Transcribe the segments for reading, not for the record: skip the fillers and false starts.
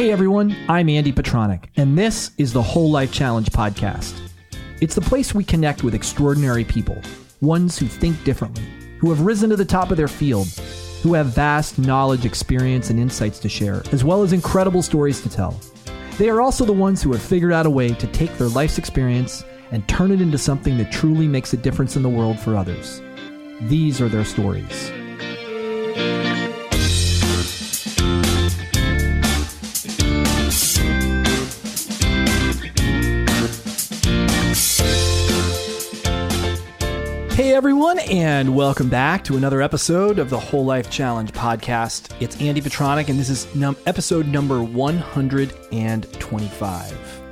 Hey everyone, I'm Andy Tronic, and this is the Whole Life Challenge podcast. It's the place we connect with extraordinary people, ones who think differently, who have risen to the top of their field, who have vast knowledge, experience, and insights to share, as well as incredible stories to tell. They are also the ones who have figured out a way to take their life's experience and turn it into something that truly makes a difference in the world for others. These are their stories. Hey everyone, and welcome back to another episode of the Whole Life Challenge podcast. It's Andy Tronic, and this is episode number 125.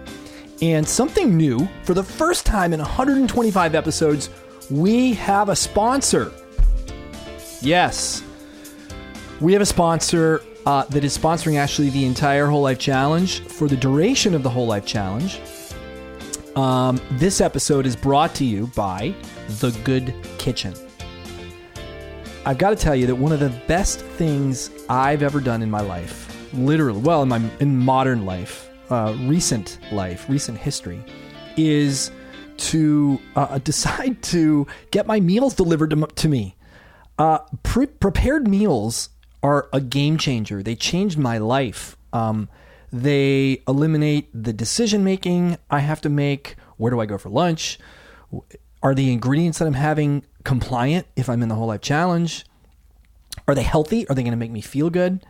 And something new, for the first time in 125 episodes, we have a sponsor. Yes, we have a sponsor that is sponsoring actually the entire Whole Life Challenge for the duration of the Whole Life Challenge. This episode is brought to you by The Good Kitchen. I've got to tell you that one of the best things I've ever done in my life, literally, well, in modern life, recent history, is to decide to get my meals delivered to me. Prepared meals are a game changer. They changed my life. They eliminate the decision making I have to make. Where do I go for lunch? Are the ingredients that I'm having compliant if I'm in the Whole Life Challenge? Are they healthy? Are they going to make me feel good?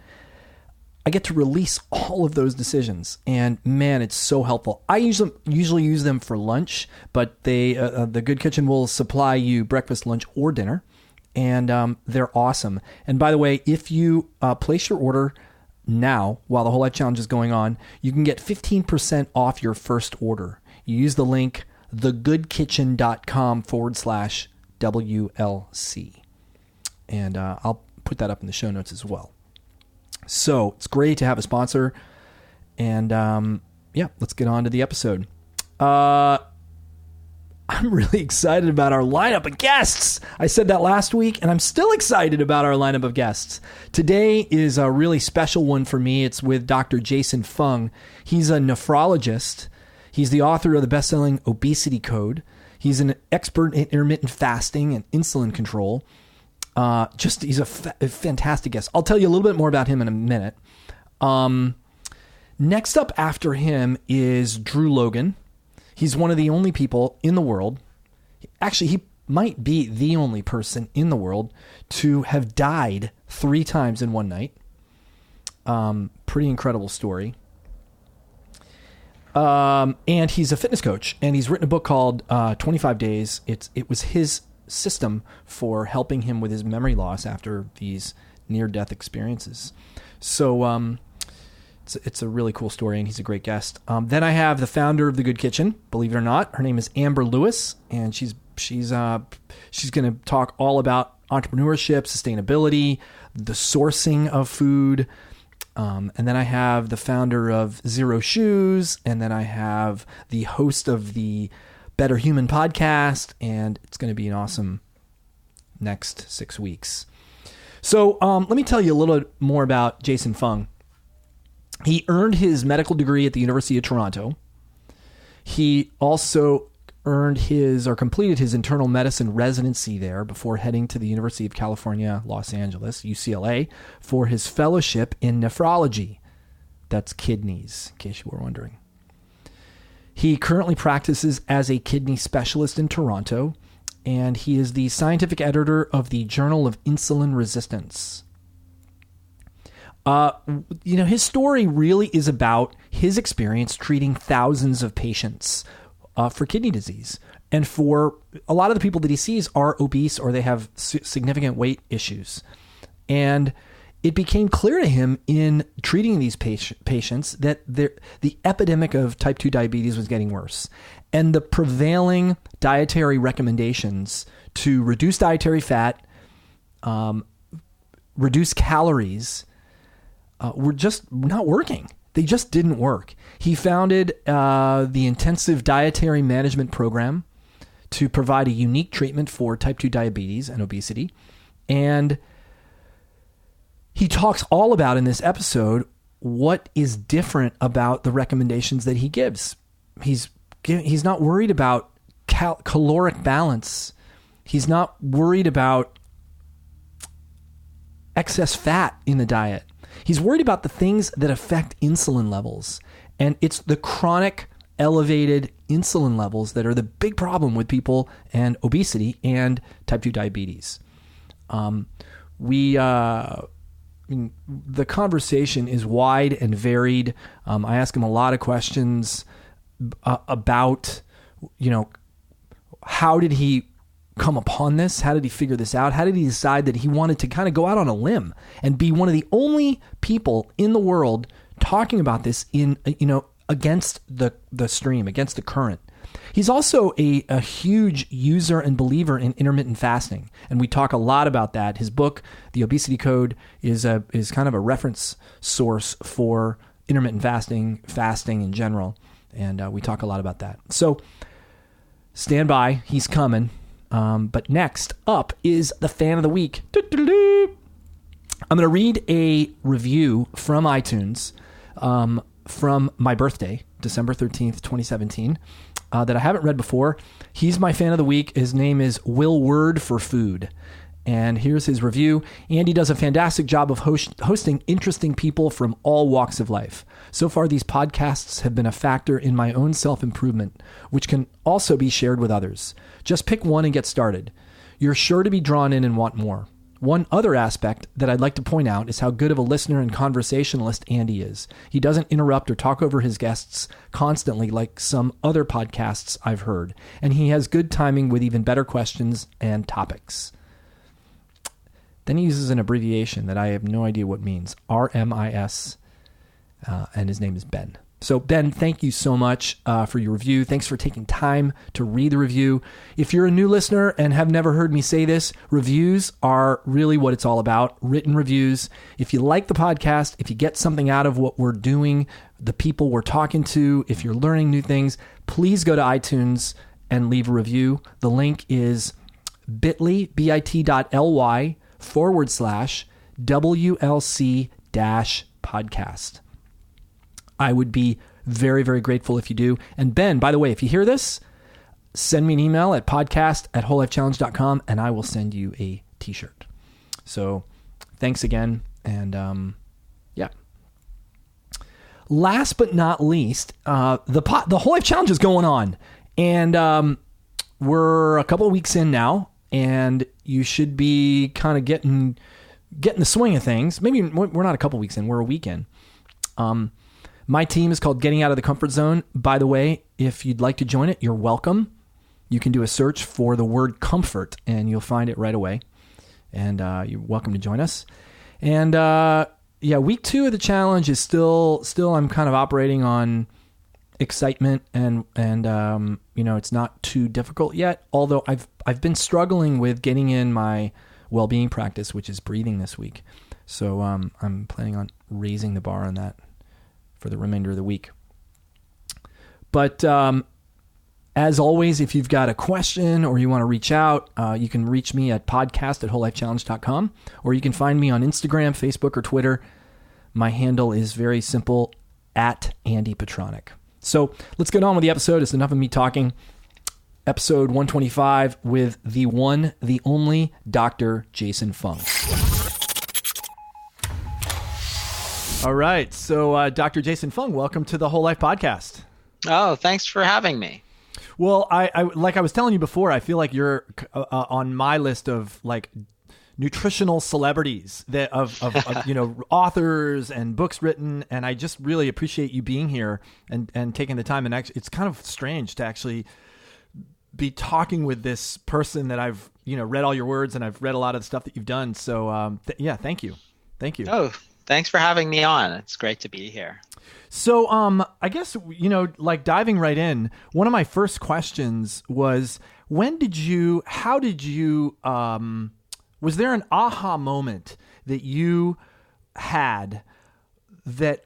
I get to release all of those decisions, and man, it's so helpful. I usually use them for lunch, but the Good Kitchen will supply you breakfast, lunch, or dinner, and they're awesome. And by the way, if you place your order now, while the Whole Life Challenge is going on, you can get 15% off your first order. You use the link thegoodkitchen.com/WLC. And I'll put that up in the show notes as well. So it's great to have a sponsor. And let's get on to the episode. I'm really excited about our lineup of guests. I said that last week, and I'm still excited about our lineup of guests. Today is a really special one for me. It's with Dr. Jason Fung. He's a nephrologist. He's the author of the best-selling Obesity Code. He's an expert in intermittent fasting and insulin control. He's a fantastic guest. I'll tell you a little bit more about him in a minute. Next up after him is Drew Logan. He's one of the only people in the world, actually he might be the only person in the world to have died 3 times in one night. Pretty incredible story. And he's a fitness coach, and he's written a book called 25 Days. It was his system for helping him with his memory loss after these near-death experiences. So it's a really cool story, and he's a great guest. Then I have the founder of The Good Kitchen, believe it or not. Her name is Amber Lewis, and she's going to talk all about entrepreneurship, sustainability, the sourcing of food. And then I have the founder of Zero Shoes, and then I have the host of the Better Human podcast, and it's going to be an awesome next 6 weeks. So let me tell you a little more about Jason Fung. He earned his medical degree at the University of Toronto. He also completed his internal medicine residency there before heading to the University of California, Los Angeles, UCLA, for his fellowship in nephrology. That's kidneys, in case you were wondering. He currently practices as a kidney specialist in Toronto, and he is the scientific editor of the Journal of Insulin Resistance. His story really is about his experience treating thousands of patients for kidney disease. And for a lot of the people that he sees are obese or they have significant weight issues. And it became clear to him in treating these patients that the epidemic of type 2 diabetes was getting worse. And the prevailing dietary recommendations to reduce dietary fat, reduce calories, were just not working. They just didn't work. He founded the Intensive Dietary Management Program to provide a unique treatment for type 2 diabetes and obesity. And he talks all about in this episode what is different about the recommendations that he gives. He's not worried about caloric balance. He's not worried about excess fat in the diet. He's worried about the things that affect insulin levels. And it's the chronic elevated insulin levels that are the big problem with people and obesity and type 2 diabetes. The conversation is wide and varied. I ask him a lot of questions about, how did he come upon this? How did he figure this out? How did he decide that he wanted to kind of go out on a limb and be one of the only people in the world talking about this against the stream, against the current? He's also a huge user and believer in intermittent fasting, and we talk a lot about that. His book, The Obesity Code, is kind of a reference source for intermittent fasting in general, and we talk a lot about that. So stand by, he's coming. But next up is the fan of the week. I'm going to read a review from iTunes from my birthday, December 13th, 2017, that I haven't read before. He's my fan of the week. His name is Will Word for Food. And here's his review. Andy does a fantastic job of hosting interesting people from all walks of life. So far, these podcasts have been a factor in my own self-improvement, which can also be shared with others. Just pick one and get started. You're sure to be drawn in and want more. One other aspect that I'd like to point out is how good of a listener and conversationalist Andy is. He doesn't interrupt or talk over his guests constantly like some other podcasts I've heard, and he has good timing with even better questions and topics. Then he uses an abbreviation that I have no idea what means, RMIS, and his name is Ben. So Ben, thank you so much for your review. Thanks for taking time to read the review. If you're a new listener and have never heard me say this, reviews are really what it's all about, written reviews. If you like the podcast, if you get something out of what we're doing, the people we're talking to, if you're learning new things, please go to iTunes and leave a review. The link is bit.ly/WLC-podcast. I would be very, very grateful if you do. And Ben, by the way, if you hear this, send me an email at podcast@wholelifechallenge.com and I will send you a t-shirt. So thanks again. And yeah. Last but not least, the Whole Life Challenge is going on. And we're a couple of weeks in now, and you should be kind of getting the swing of things. Maybe we're not a couple weeks in, we're a week in. My team is called Getting Out of the Comfort Zone. By the way, if you'd like to join it, you're welcome. You can do a search for the word comfort and you'll find it right away. And you're welcome to join us. And week 2 of the challenge is still I'm kind of operating on excitement and it's not too difficult yet. Although I've been struggling with getting in my well-being practice, which is breathing this week. So I'm planning on raising the bar on that for the remainder of the week. But as always, if you've got a question or you want to reach out, you can reach me at podcast@wholelifechallenge.com, or you can find me on Instagram, Facebook, or Twitter. My handle is very simple, @AndyPetronic. So let's get on with the episode. It's enough of me talking. Episode 125 with the one, the only Dr. Jason Fung. All right. So, Dr. Jason Fung, welcome to the Whole Life Podcast. Oh, thanks for having me. Well, I like I was telling you before, I feel like you're on my list of like nutritional celebrities that of authors and books written, and I just really appreciate you being here and taking the time. And actually, it's kind of strange to actually be talking with this person that I've read all your words and I've read a lot of the stuff that you've done. So thank you. Oh. Thanks for having me on. It's great to be here. So, I guess, like diving right in, one of my first questions was, was there an aha moment that you had that,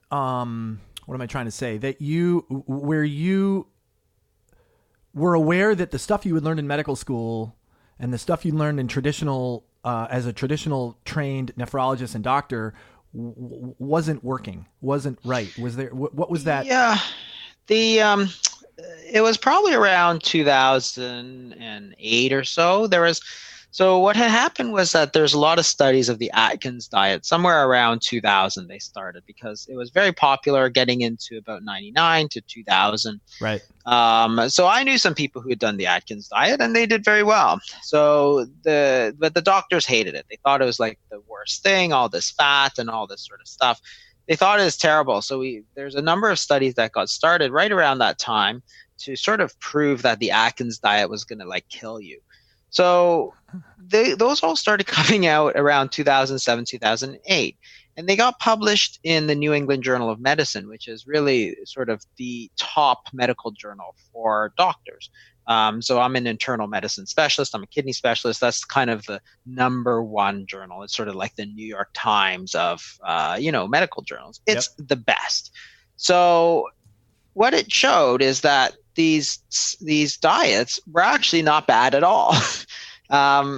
what am I trying to say? Where you were aware that the stuff you had learned in medical school and the stuff you learned in traditional as a traditional trained nephrologist and doctor wasn't working, wasn't right? Was there, what was that? Yeah, the it was probably around 2008 or so. So what had happened was that there's a lot of studies of the Atkins diet. Somewhere around 2000 they started because it was very popular, getting into about 99 to 2000. Right. So I knew some people who had done the Atkins diet and they did very well. But the doctors hated it. They thought it was like the worst thing, all this fat and all this sort of stuff. They thought it was terrible. So there's a number of studies that got started right around that time to sort of prove that the Atkins diet was going to like kill you. So those all started coming out around 2007, 2008. And they got published in the New England Journal of Medicine, which is really sort of the top medical journal for doctors. So I'm an internal medicine specialist. I'm a kidney specialist. That's kind of the number one journal. It's sort of like the New York Times of, medical journals. It's the best. So what it showed is that these diets were actually not bad at all.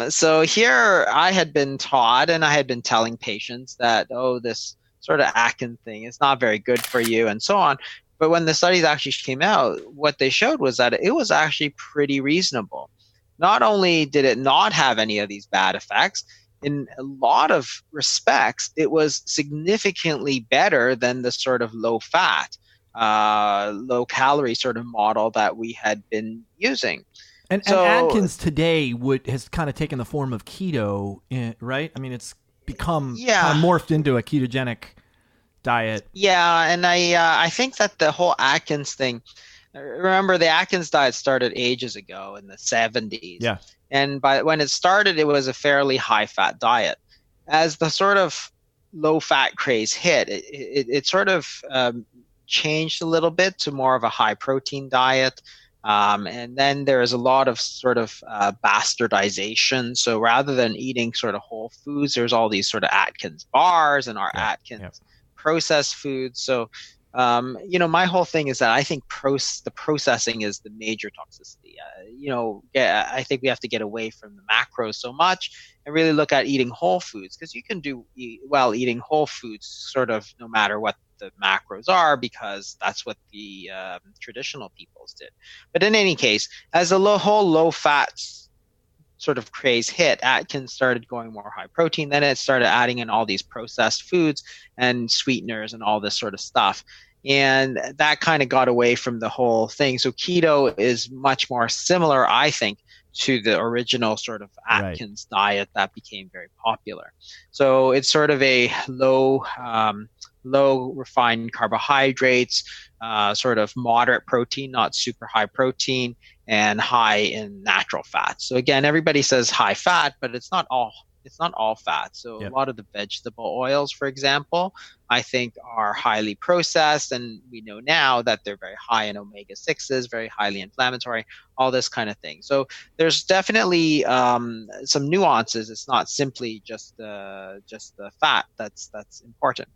So here I had been taught, and I had been telling patients that, this sort of Atkins thing is not very good for you and so on. But when the studies actually came out, what they showed was that it was actually pretty reasonable. Not only did it not have any of these bad effects, in a lot of respects, it was significantly better than the sort of low fat, low calorie sort of model that we had been using. And Atkins today has kind of taken the form of keto, right? I mean, it's become kind of morphed into a ketogenic diet. Yeah, and I think that the whole Atkins thing, remember the Atkins diet started ages ago in the 70s. Yeah. And when it started, it was a fairly high-fat diet. As the sort of low-fat craze hit, it sort of changed a little bit to more of a high-protein diet. And then there's a lot of sort of bastardization. So rather than eating sort of whole foods, there's all these sort of Atkins bars and our Atkins processed foods. So, my whole thing is that I think the processing is the major toxicity. I think we have to get away from the macros so much and really look at eating whole foods, because you can do well eating whole foods sort of no matter what the macros are, because that's what the traditional peoples did. But in any case, as the whole low fat sort of craze hit, Atkins started going more high protein. Then it started adding in all these processed foods and sweeteners and all this sort of stuff. And that kind of got away from the whole thing. So keto is much more similar, I think, to the original sort of Atkins diet that became very popular. So it's sort of a low refined carbohydrates, sort of moderate protein, not super high protein, and high in natural fats. So again, everybody says high fat, but it's not all fat. So a lot of the vegetable oils, for example, I think are highly processed, and we know now that they're very high in omega-6s, very highly inflammatory, all this kind of thing. So there's definitely some nuances. It's not simply just the fat that's important.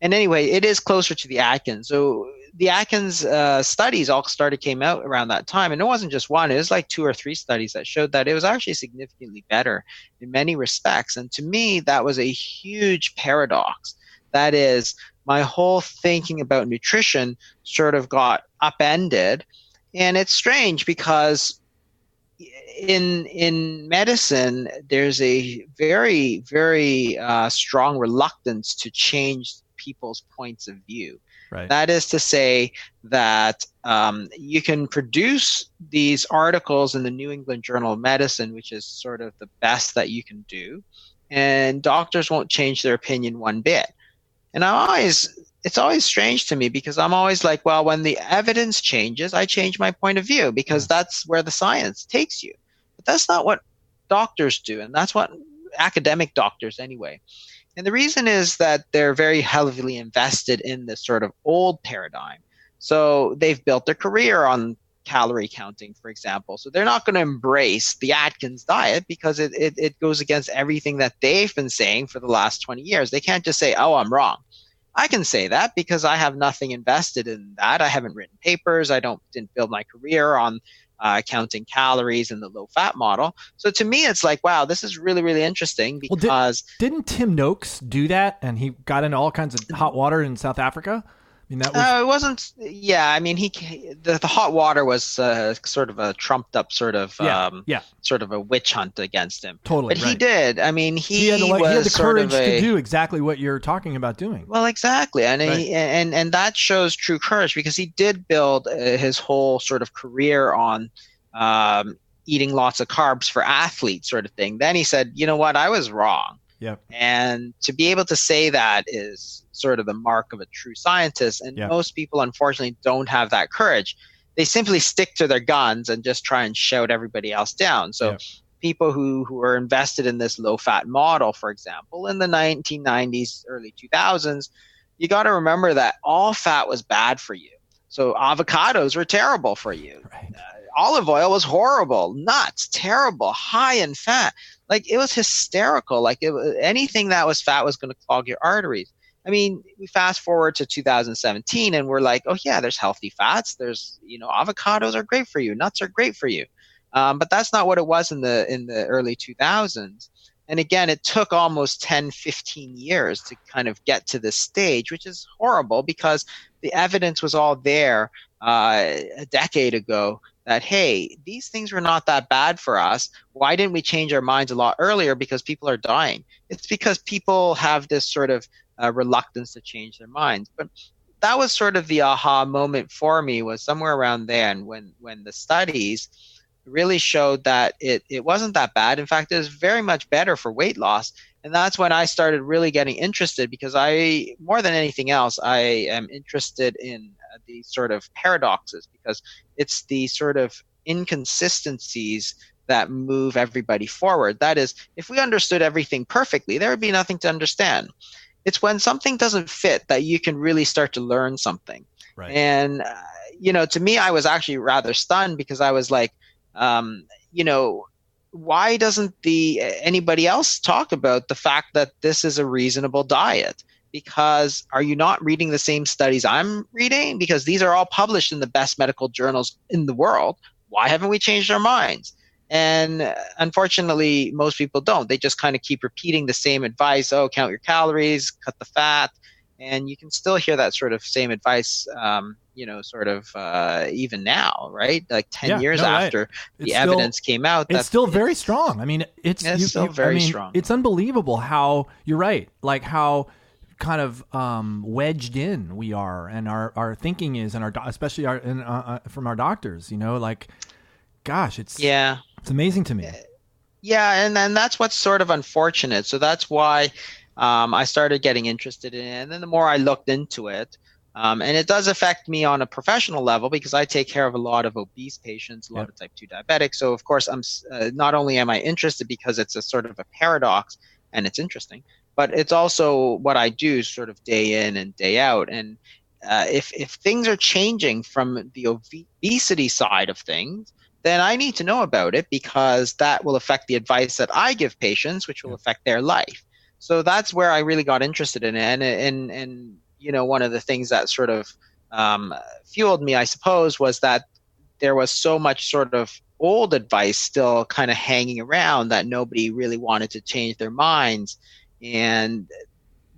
And anyway, it is closer to the Atkins. So the Atkins studies all came out around that time. And it wasn't just one. It was like 2 or 3 studies that showed that it was actually significantly better in many respects. And to me, that was a huge paradox. That is, my whole thinking about nutrition sort of got upended. And it's strange because in medicine, there's a very, very strong reluctance to change people's points of view. Right. That is to say that you can produce these articles in the New England Journal of Medicine, which is sort of the best that you can do, and doctors won't change their opinion one bit. And it's always strange to me, because I'm always like, well, when the evidence changes, I change my point of view, because that's where the science takes you. But that's not what doctors do, and that's what academic doctors anyway. And the reason is that they're very heavily invested in this sort of old paradigm. So they've built their career on calorie counting, for example. So they're not going to embrace the Atkins diet because it goes against everything that they've been saying for the last 20 years. They can't just say, oh, I'm wrong. I can say that because I have nothing invested in that. I haven't written papers. I didn't build my career on counting calories in the low fat model. So to me, it's like, wow, this is really, really interesting because didn't Tim Noakes do that? And he got into all kinds of hot water in South Africa. I mean, that was it wasn't. Yeah, I mean, the hot water was sort of a trumped up sort of sort of a witch hunt against him. Totally, but he did. I mean, he had the courage to do exactly what you're talking about doing. Well, exactly, and and that shows true courage because he did build his whole sort of career on eating lots of carbs for athletes, sort of thing. Then he said, you know what, I was wrong. Yep. And to be able to say that is sort of the mark of a true scientist. And most people, unfortunately, don't have that courage. They simply stick to their guns and just try and shout everybody else down. So people who are invested in this low-fat model, for example, in the 1990s, early 2000s, you got to remember that all fat was bad for you. So avocados were terrible for you. Right. Olive oil was horrible. Nuts, terrible, high in fat. Like, it was hysterical. Like, anything that was fat was going to clog your arteries. I mean, we fast forward to 2017 and we're like, oh yeah, there's healthy fats. There's, avocados are great for you. Nuts are great for you. But that's not what it was in the early 2000s. And again, it took almost 10, 15 years to kind of get to this stage, which is horrible because the evidence was all there a decade ago that, hey, these things were not that bad for us. Why didn't we change our minds a lot earlier? Because people are dying. It's because people have this sort of reluctance to change their minds. But that was sort of the aha moment for me, was somewhere around then when the studies really showed that it wasn't that bad. In fact, it was very much better for weight loss. And that's when I started really getting interested because more than anything else, I am interested in these sort of paradoxes because it's the sort of inconsistencies that move everybody forward. That is, if we understood everything perfectly, there would be nothing to understand. It's when something doesn't fit that you can really start to learn something. Right. And, to me, I was actually rather stunned because I was like, why doesn't anybody else talk about the fact that this is a reasonable diet? Because are you not reading the same studies I'm reading? Because these are all published in the best medical journals in the world. Why haven't we changed our minds? And unfortunately, most people don't. They just kind of keep repeating the same advice. Oh, count your calories, cut the fat. And you can still hear that sort of same advice, even now, right? Like 10 years after the evidence came out. It's still very strong. I mean, it's still very strong. It's unbelievable how, you're right, like how kind of wedged in we are and our thinking is, and especially from our doctors, like, gosh, it's amazing to me. Yeah, and that's what's sort of unfortunate. So that's why I started getting interested in it. And then the more I looked into it, and it does affect me on a professional level because I take care of a lot of obese patients, a lot of type 2 diabetics. So of course, I'm not only am I interested because it's a sort of a paradox and it's interesting, but it's also what I do sort of day in and day out. And if things are changing from the obesity side of things, then I need to know about it because that will affect the advice that I give patients, which will affect their life. So that's where I really got interested in it. And one of the things that sort of fueled me, I suppose, was that there was so much sort of old advice still kind of hanging around that nobody really wanted to change their minds. And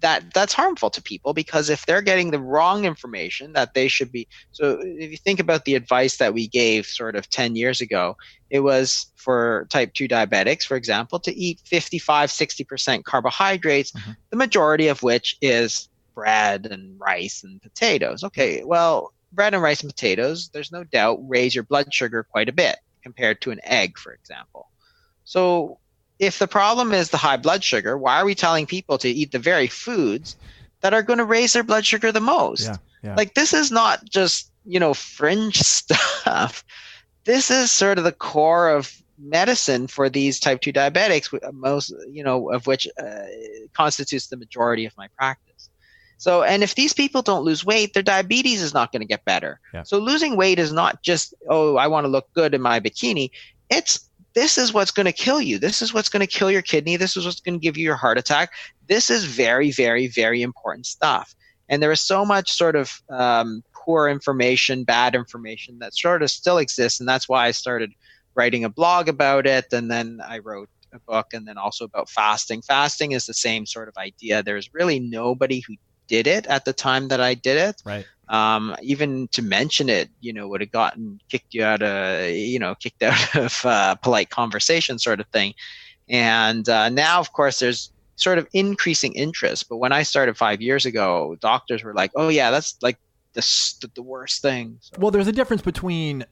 that's harmful to people because if they're getting the wrong information that they should be. So if you think about the advice that we gave sort of 10 years ago, it was for type 2 diabetics, for example, to eat 55, 60% carbohydrates, the majority of which is bread and rice and potatoes. Okay, well, bread and rice and potatoes, there's no doubt, raise your blood sugar quite a bit compared to an egg, for example. So if the problem is the high blood sugar, why are we telling people to eat the very foods that are going to raise their blood sugar the most? Like, this is not just, fringe stuff. This is sort of the core of medicine for these type 2 diabetics, most, of which constitutes the majority of my practice. So, and if these people don't lose weight, their diabetes is not going to get better. So losing weight is not just, oh, I want to look good in my bikini. This is what's going to kill you. This is what's going to kill your kidney. This is what's going to give you your heart attack. This is very, very, very important stuff. And there is so much sort of poor information, bad information that sort of still exists. And that's why I started writing a blog about it. And then I wrote a book, and then also about fasting. Fasting is the same sort of idea. There's really nobody who did it at the time that I did it. Right. Even to mention it, would have gotten kicked out of polite conversation sort of thing. And now, of course, there's sort of increasing interest. But when I started 5 years ago, doctors were like, "Oh yeah, that's like the worst thing." So. Well, there's a difference between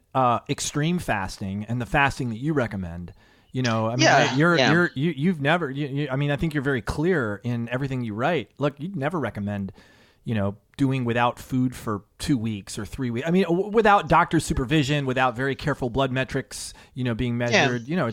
extreme fasting and the fasting that you recommend. You've never. I think you're very clear in everything you write. Look, you'd never recommend, doing without food for 2 weeks or 3 weeks. I mean, without doctor's supervision, without very careful blood metrics, being measured. Yeah.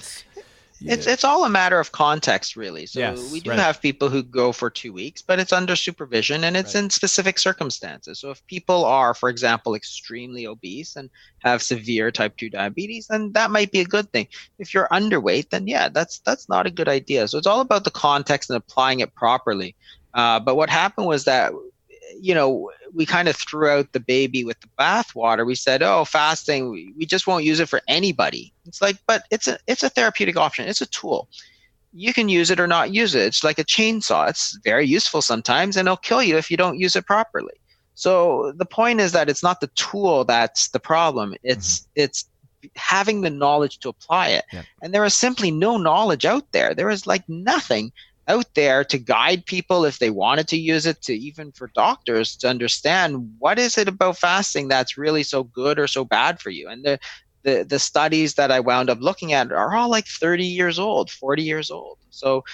It's all a matter of context, really. So yes, we do have people who go for 2 weeks, but it's under supervision and it's in specific circumstances. So if people are, for example, extremely obese and have severe type 2 diabetes, then that might be a good thing. If you're underweight, then that's not a good idea. So it's all about the context and applying it properly. But what happened was that, we kind of threw out the baby with the bathwater. We said, "Oh, fasting, we just won't use it for anybody." It's like, but it's a therapeutic option. It's a tool. You can use it or not use it. It's like a chainsaw. It's very useful sometimes, and it'll kill you if you don't use it properly. So the point is that it's not the tool that's the problem. It's having the knowledge to apply it. Yeah. And there is simply no knowledge out there. There is like nothing out there to guide people if they wanted to use it, to even for doctors to understand what is it about fasting that's really so good or so bad for you. And the studies that I wound up looking at are all like 30 years old, 40 years old. So,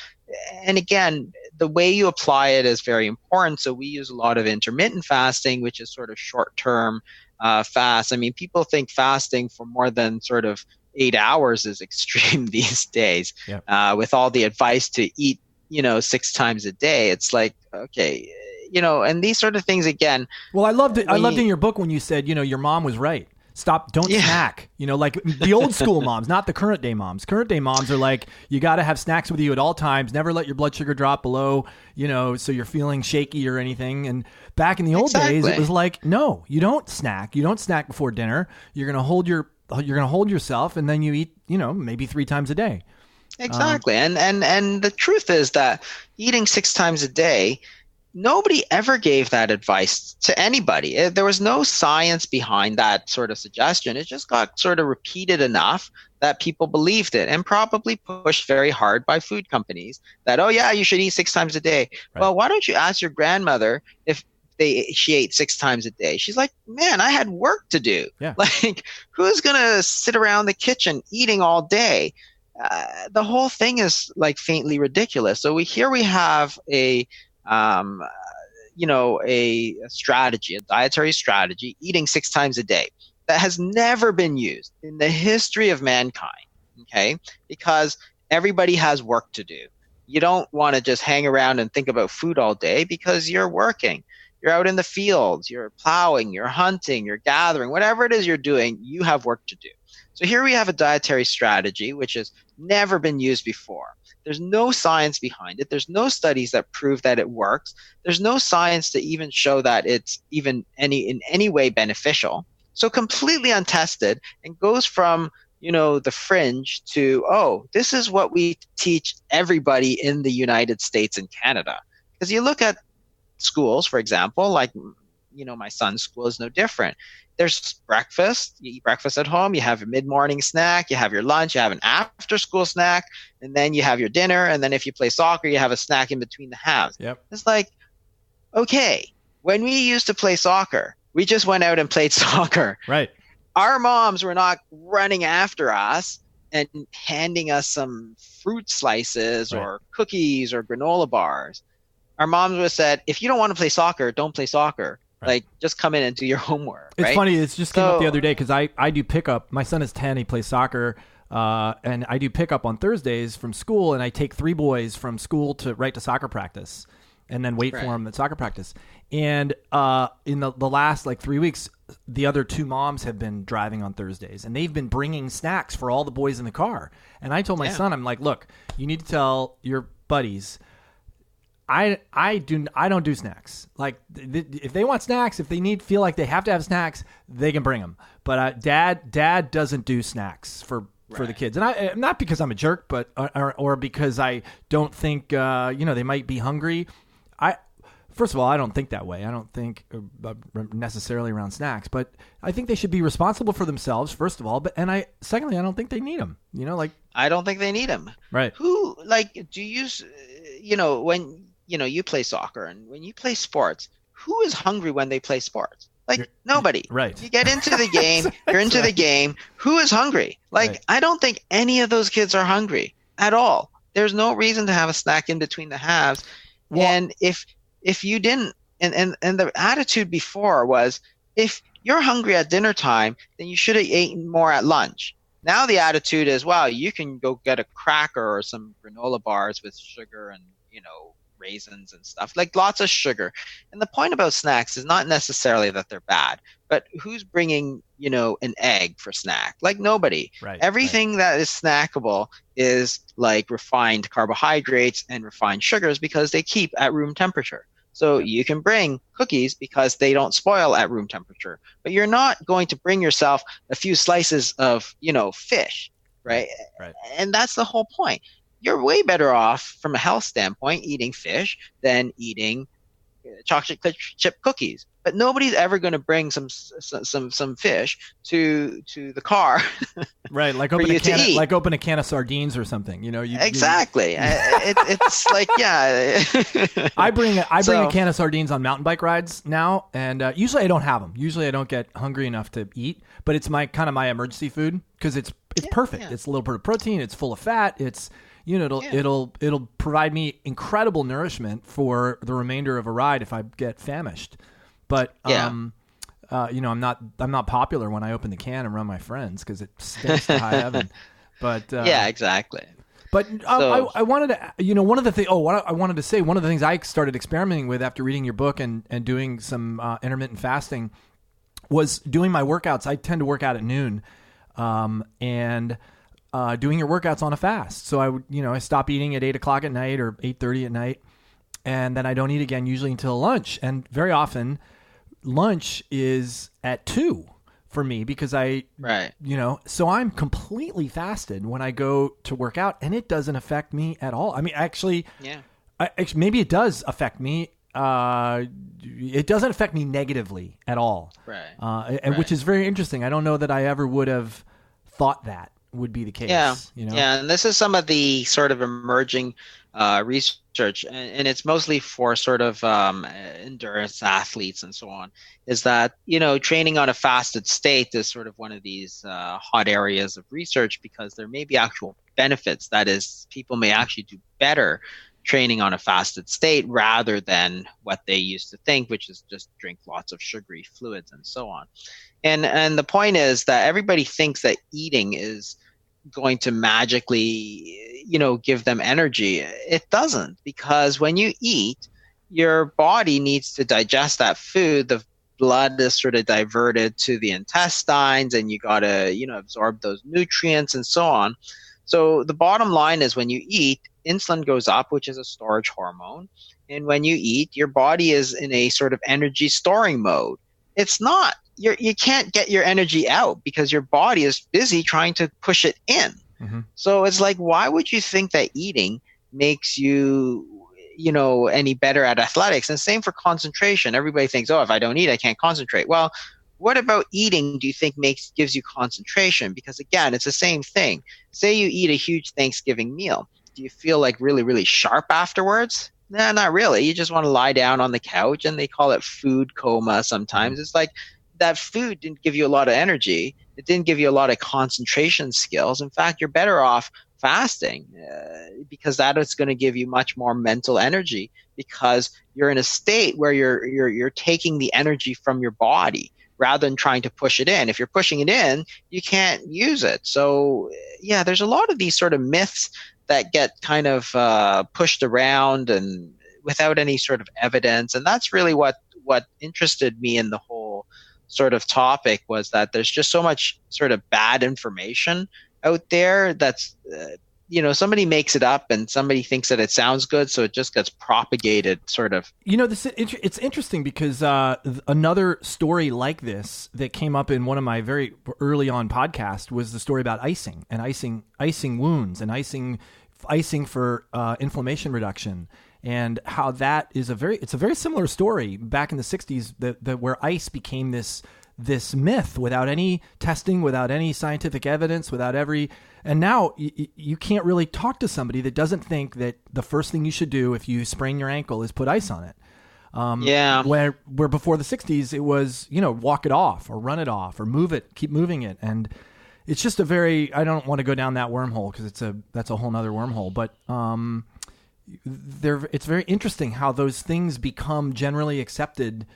and again, the way you apply it is very important. So we use a lot of intermittent fasting, which is sort of short-term fast. I mean, people think fasting for more than sort of 8 hours is extreme these days. Yep. With all the advice to eat 6 times a day. It's like, okay, and these sort of things again. Well, I loved it. I loved in your book when you said, your mom was right. Don't snack, like the old school moms, not the current day moms. Current day moms are like, you got to have snacks with you at all times. Never let your blood sugar drop below, so you're feeling shaky or anything. And back in the old days, it was like, no, you don't snack. You don't snack before dinner. You're going to hold yourself, and then you eat, maybe 3 times a day. Exactly. And the truth is that eating 6 times a day, nobody ever gave that advice to anybody. There was no science behind that sort of suggestion. It just got sort of repeated enough that people believed it, and probably pushed very hard by food companies that, oh yeah, you should eat 6 times a day. Right. Well, why don't you ask your grandmother if she ate 6 times a day? She's like, man, I had work to do. Yeah. Like, who's going to sit around the kitchen eating all day? The whole thing is like faintly ridiculous. So we have a strategy, a dietary strategy, eating 6 times a day that has never been used in the history of mankind. Okay. Because everybody has work to do. You don't want to just hang around and think about food all day because you're working. You're out in the fields, you're plowing, you're hunting, you're gathering, whatever it is you're doing, you have work to do. So here we have a dietary strategy which has never been used before. There's no science behind it. There's no studies that prove that it works. There's no science to even show that it's even in any way beneficial. So completely untested, and goes from, the fringe to, oh, this is what we teach everybody in the United States and Canada. Because you look at schools, for example, like, my son's school is no different. There's breakfast. You eat breakfast at home. You have your mid-morning snack. You have your lunch. You have an after-school snack. And then you have your dinner. And then if you play soccer, you have a snack in between the halves. Yep. It's like, okay, when we used to play soccer, we just went out and played soccer. Right. Our moms were not running after us and handing us some fruit slices or cookies or granola bars. Our moms would have said, if you don't want to play soccer, don't play soccer. Right. Like, just come in and do your homework. It's funny. It's just came up the other day because I do pickup. My son is 10. He plays soccer. And I do pickup on Thursdays from school. And I take 3 boys from school right to soccer practice, and then wait for them at soccer practice. And in the last 3 weeks, the other 2 moms have been driving on Thursdays. And they've been bringing snacks for all the boys in the car. And I told my son, I'm like, look, you need to tell your buddies, I don't do snacks. Like if they want snacks, if they feel like they have to have snacks, they can bring them. But dad doesn't do snacks for the kids, and I not because I'm a jerk, but or because I don't think they might be hungry. First of all, I don't think that way. I don't think necessarily around snacks, but I think they should be responsible for themselves, first of all. Secondly, I don't think they need them. I don't think they need them. Right. Who, do you, when, you play soccer and when you play sports, who is hungry when they play sports? Nobody. Right. You get into the game, you're into the game. Who is hungry? Right. I don't think any of those kids are hungry at all. There's no reason to have a snack in between the halves. Well, and if you didn't, and the attitude before was, if you're hungry at dinner time, then you should have eaten more at lunch. Now the attitude is, wow, you can go get a cracker or some granola bars with sugar and, raisins and stuff, lots of sugar. And the point about snacks is not necessarily that they're bad, but who's bringing, an egg for snack? Nobody. Right. Everything that is snackable is refined carbohydrates and refined sugars because they keep at room temperature. So you can bring cookies because they don't spoil at room temperature, but you're not going to bring yourself a few slices of, fish, right? Right. And that's the whole point. You're way better off from a health standpoint eating fish than eating chocolate chip cookies. But nobody's ever going to bring some fish to the car. Right, open a can of sardines or something. Exactly. It's yeah. I bring a can of sardines on mountain bike rides now, and usually I don't have them. Usually I don't get hungry enough to eat, but it's my emergency food because it's perfect. Yeah. It's a little bit of protein. It's full of fat. It's it'll provide me incredible nourishment for the remainder of a ride if I get famished. But I'm not popular when I open the can and run my friends because it stinks to high heaven. But yeah, exactly. But I wanted to, one of the things. I wanted to say one of the things I started experimenting with after reading your book and doing some intermittent fasting was doing my workouts. I tend to work out at noon, and doing your workouts on a fast. So I would, I stop eating at 8:00 at night or 8:30 at night, and then I don't eat again usually until lunch. And very often, lunch is at 2 for me because so I'm completely fasted when I go to work out, and it doesn't affect me at all. I mean, actually, maybe it does affect me. It doesn't affect me negatively at all. Right. Which is very interesting. I don't know that I ever would have thought that would be the case. Yeah, and this is some of the sort of emerging research, and it's mostly for sort of endurance athletes and so on, is that, training on a fasted state is sort of one of these hot areas of research because there may be actual benefits. That is, people may actually do better training on a fasted state rather than what they used to think, which is just drink lots of sugary fluids and so on. And the point is that everybody thinks that eating is going to magically, give them energy. It doesn't, because when you eat, your body needs to digest that food. The blood is sort of diverted to the intestines, and you got to, absorb those nutrients and so on. So the bottom line is when you eat, insulin goes up, which is a storage hormone. And when you eat, your body is in a sort of energy storing mode. It's not. You can't get your energy out because your body is busy trying to push it in. Mm-hmm. So it's why would you think that eating makes you, any better at athletics? And same for concentration. Everybody thinks, if I don't eat, I can't concentrate. Well, what about eating do you think gives you concentration? Because again, it's the same thing. Say you eat a huge Thanksgiving meal. Do you feel really, really sharp afterwards? No, not really. You just want to lie down on the couch, and they call it food coma sometimes. It's that food didn't give you a lot of energy. It didn't give you a lot of concentration skills. In fact, you're better off fasting because that is going to give you much more mental energy because you're in a state where you're taking the energy from your body rather than trying to push it in. If you're pushing it in, you can't use it. So yeah, there's a lot of these sort of myths that get kind of pushed around and without any sort of evidence. And that's really what interested me in the whole sort of topic, was that there's just so much sort of bad information out there that's somebody makes it up and somebody thinks that it sounds good, so it just gets propagated sort of. It's interesting because another story like this that came up in one of my very early on podcasts was the story about icing and icing wounds and icing for inflammation reduction, and how that is it's a very similar story back in the 60s that where ice became this myth without any testing, without any scientific evidence, and now you can't really talk to somebody that doesn't think that the first thing you should do if you sprain your ankle is put ice on it. Where before the 60s, it was, walk it off or run it off or move it, keep moving it. And it's just I don't want to go down that wormhole because that's a whole nother wormhole. But it's very interesting how those things become generally accepted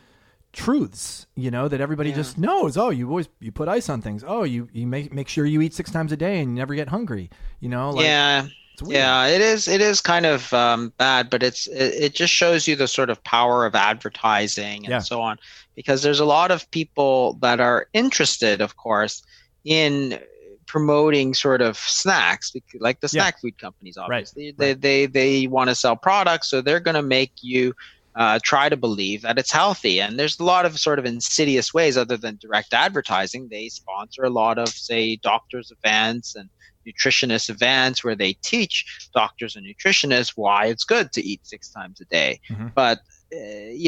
truths, that everybody just knows. Oh, you put ice on things. Oh, you make sure you eat 6 times a day and you never get hungry. It is kind of bad, but it just shows you the sort of power of advertising and so on, because there's a lot of people that are interested, of course, in promoting sort of snacks, like the snack food companies. Obviously, they want to sell products, so they're going to make you try to believe that it's healthy. And there's a lot of sort of insidious ways other than direct advertising. They sponsor a lot of, say, doctors' events and nutritionist events where they teach doctors and nutritionists why it's good to eat 6 times a day. Mm-hmm. But,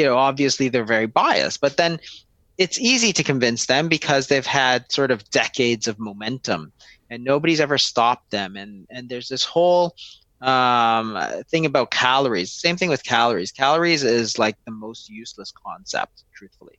obviously they're very biased. But then it's easy to convince them because they've had sort of decades of momentum and nobody's ever stopped them. And there's this whole thing about calories. Same thing with calories. Calories is like the most useless concept, truthfully.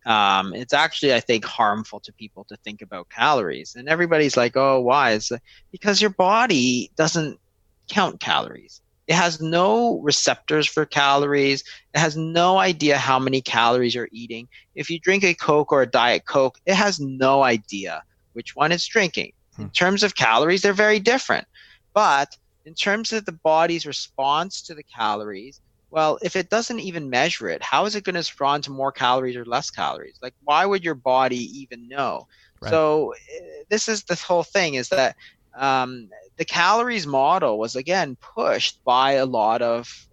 It's actually, I think, harmful to people to think about calories. And everybody's like, oh, why? It's because your body doesn't count calories. It has no receptors for calories. It has no idea how many calories you're eating. If you drink a Coke or a Diet Coke, it has no idea which one it's drinking. In terms of calories, they're very different. But in terms of the body's response to the calories, well, if it doesn't even measure it, how is it going to respond to more calories or less calories? Like, why would your body even know? Right. So this is the whole thing, is that the calories model was, again, pushed by a lot of,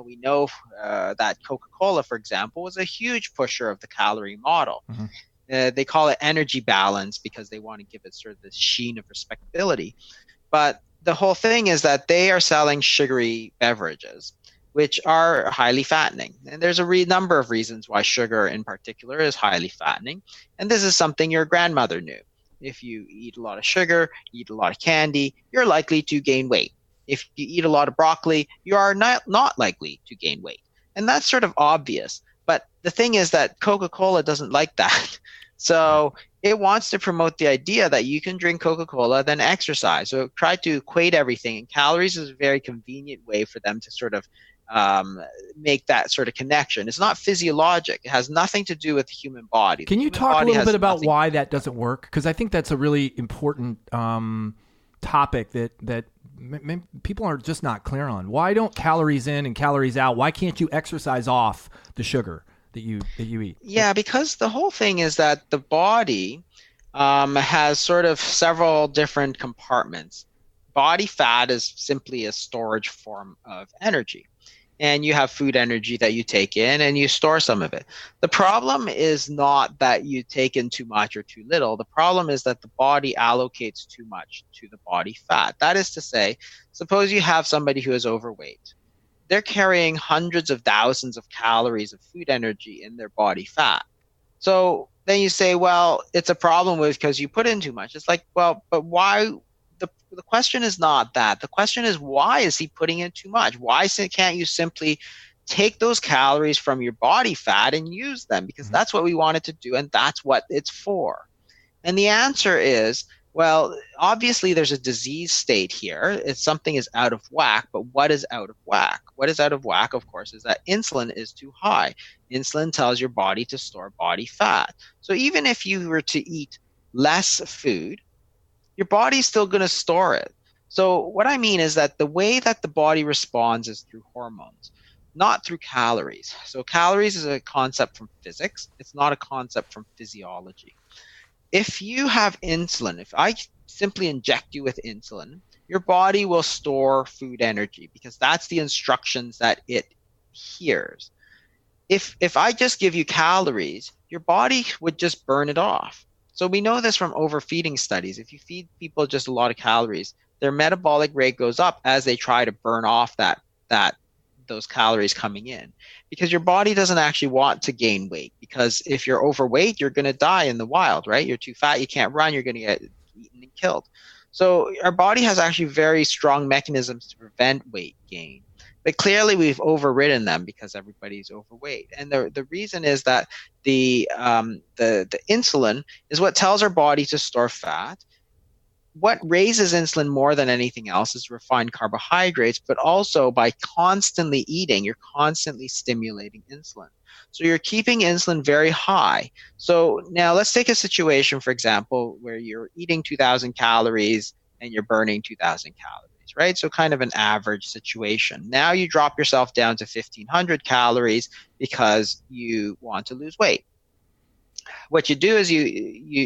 we know that Coca-Cola, for example, was a huge pusher of the calorie model. Mm-hmm. They call it energy balance because they want to give it sort of this sheen of respectability. But the whole thing is that they are selling sugary beverages, which are highly fattening. And there's a number of reasons why sugar in particular is highly fattening. And this is something your grandmother knew. If you eat a lot of sugar, eat a lot of candy, you're likely to gain weight. If you eat a lot of broccoli, you are not likely to gain weight. And that's sort of obvious. But the thing is that Coca-Cola doesn't like that. So it wants to promote the idea that you can drink Coca-Cola, then exercise. So try to equate everything. And calories is a very convenient way for them to sort of make that sort of connection. It's not physiologic. It has nothing to do with the human body. Can you talk a little bit about why that doesn't work? Because I think that's a really important topic that people are just not clear on. Why don't calories in and calories out? Why can't you exercise off the sugar that you eat? Yeah, because the whole thing is that the body has sort of several different compartments. Body fat is simply a storage form of energy. And you have food energy that you take in and you store some of it. The problem is not that you take in too much or too little. The problem is that the body allocates too much to the body fat. That is to say, suppose you have somebody who is overweight. They're carrying hundreds of thousands of calories of food energy in their body fat. So then you say, well, it's a problem because you put in too much. It's like, well, but why? The question is not that. The question is, why is he putting in too much? Why can't you simply take those calories from your body fat and use them? Because that's what we wanted to do, and that's what it's for. And the answer is, well, obviously there's a disease state here. It's something is out of whack, but what is out of whack? What is out of whack, of course, is that insulin is too high. Insulin tells your body to store body fat. So even if you were to eat less food, your body's still going to store it. So what I mean is that the way that the body responds is through hormones, not through calories. So calories is a concept from physics. It's not a concept from physiology. If you have insulin, if I simply inject you with insulin, your body will store food energy because that's the instructions that it hears. If I just give you calories, your body would just burn it off. So we know this from overfeeding studies. If you feed people just a lot of calories, their metabolic rate goes up as they try to burn off those calories coming in, because your body doesn't actually want to gain weight, because if you're overweight, you're going to die in the wild, right? You're too fat, you can't run, you're going to get eaten and killed. So our body has actually very strong mechanisms to prevent weight gain. But clearly we've overridden them because everybody's overweight. And the reason is that the insulin is what tells our body to store fat. What raises insulin more than anything else is refined carbohydrates, but also by constantly eating, you're constantly stimulating insulin. So you're keeping insulin very high. So now let's take a situation, for example, where you're eating 2,000 calories and you're burning 2,000 calories, right? So kind of an average situation. Now you drop yourself down to 1,500 calories because you want to lose weight. What you do is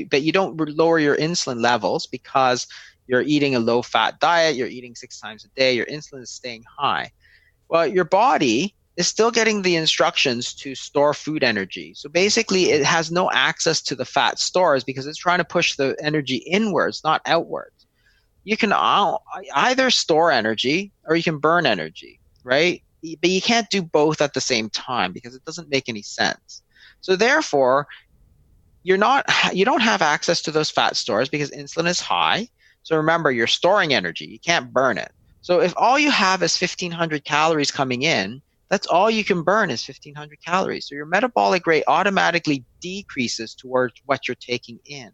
but you don't lower your insulin levels because you're eating a low fat diet, you're eating 6 times a day, your insulin is staying high. Well, your body is still getting the instructions to store food energy. So basically it has no access to the fat stores because it's trying to push the energy inwards, not outwards. You can either store energy or you can burn energy, right? But you can't do both at the same time because it doesn't make any sense. So therefore, you don't have access to those fat stores because insulin is high. So remember, you're storing energy. You can't burn it. So if all you have is 1,500 calories coming in, that's all you can burn is 1,500 calories. So your metabolic rate automatically decreases towards what you're taking in.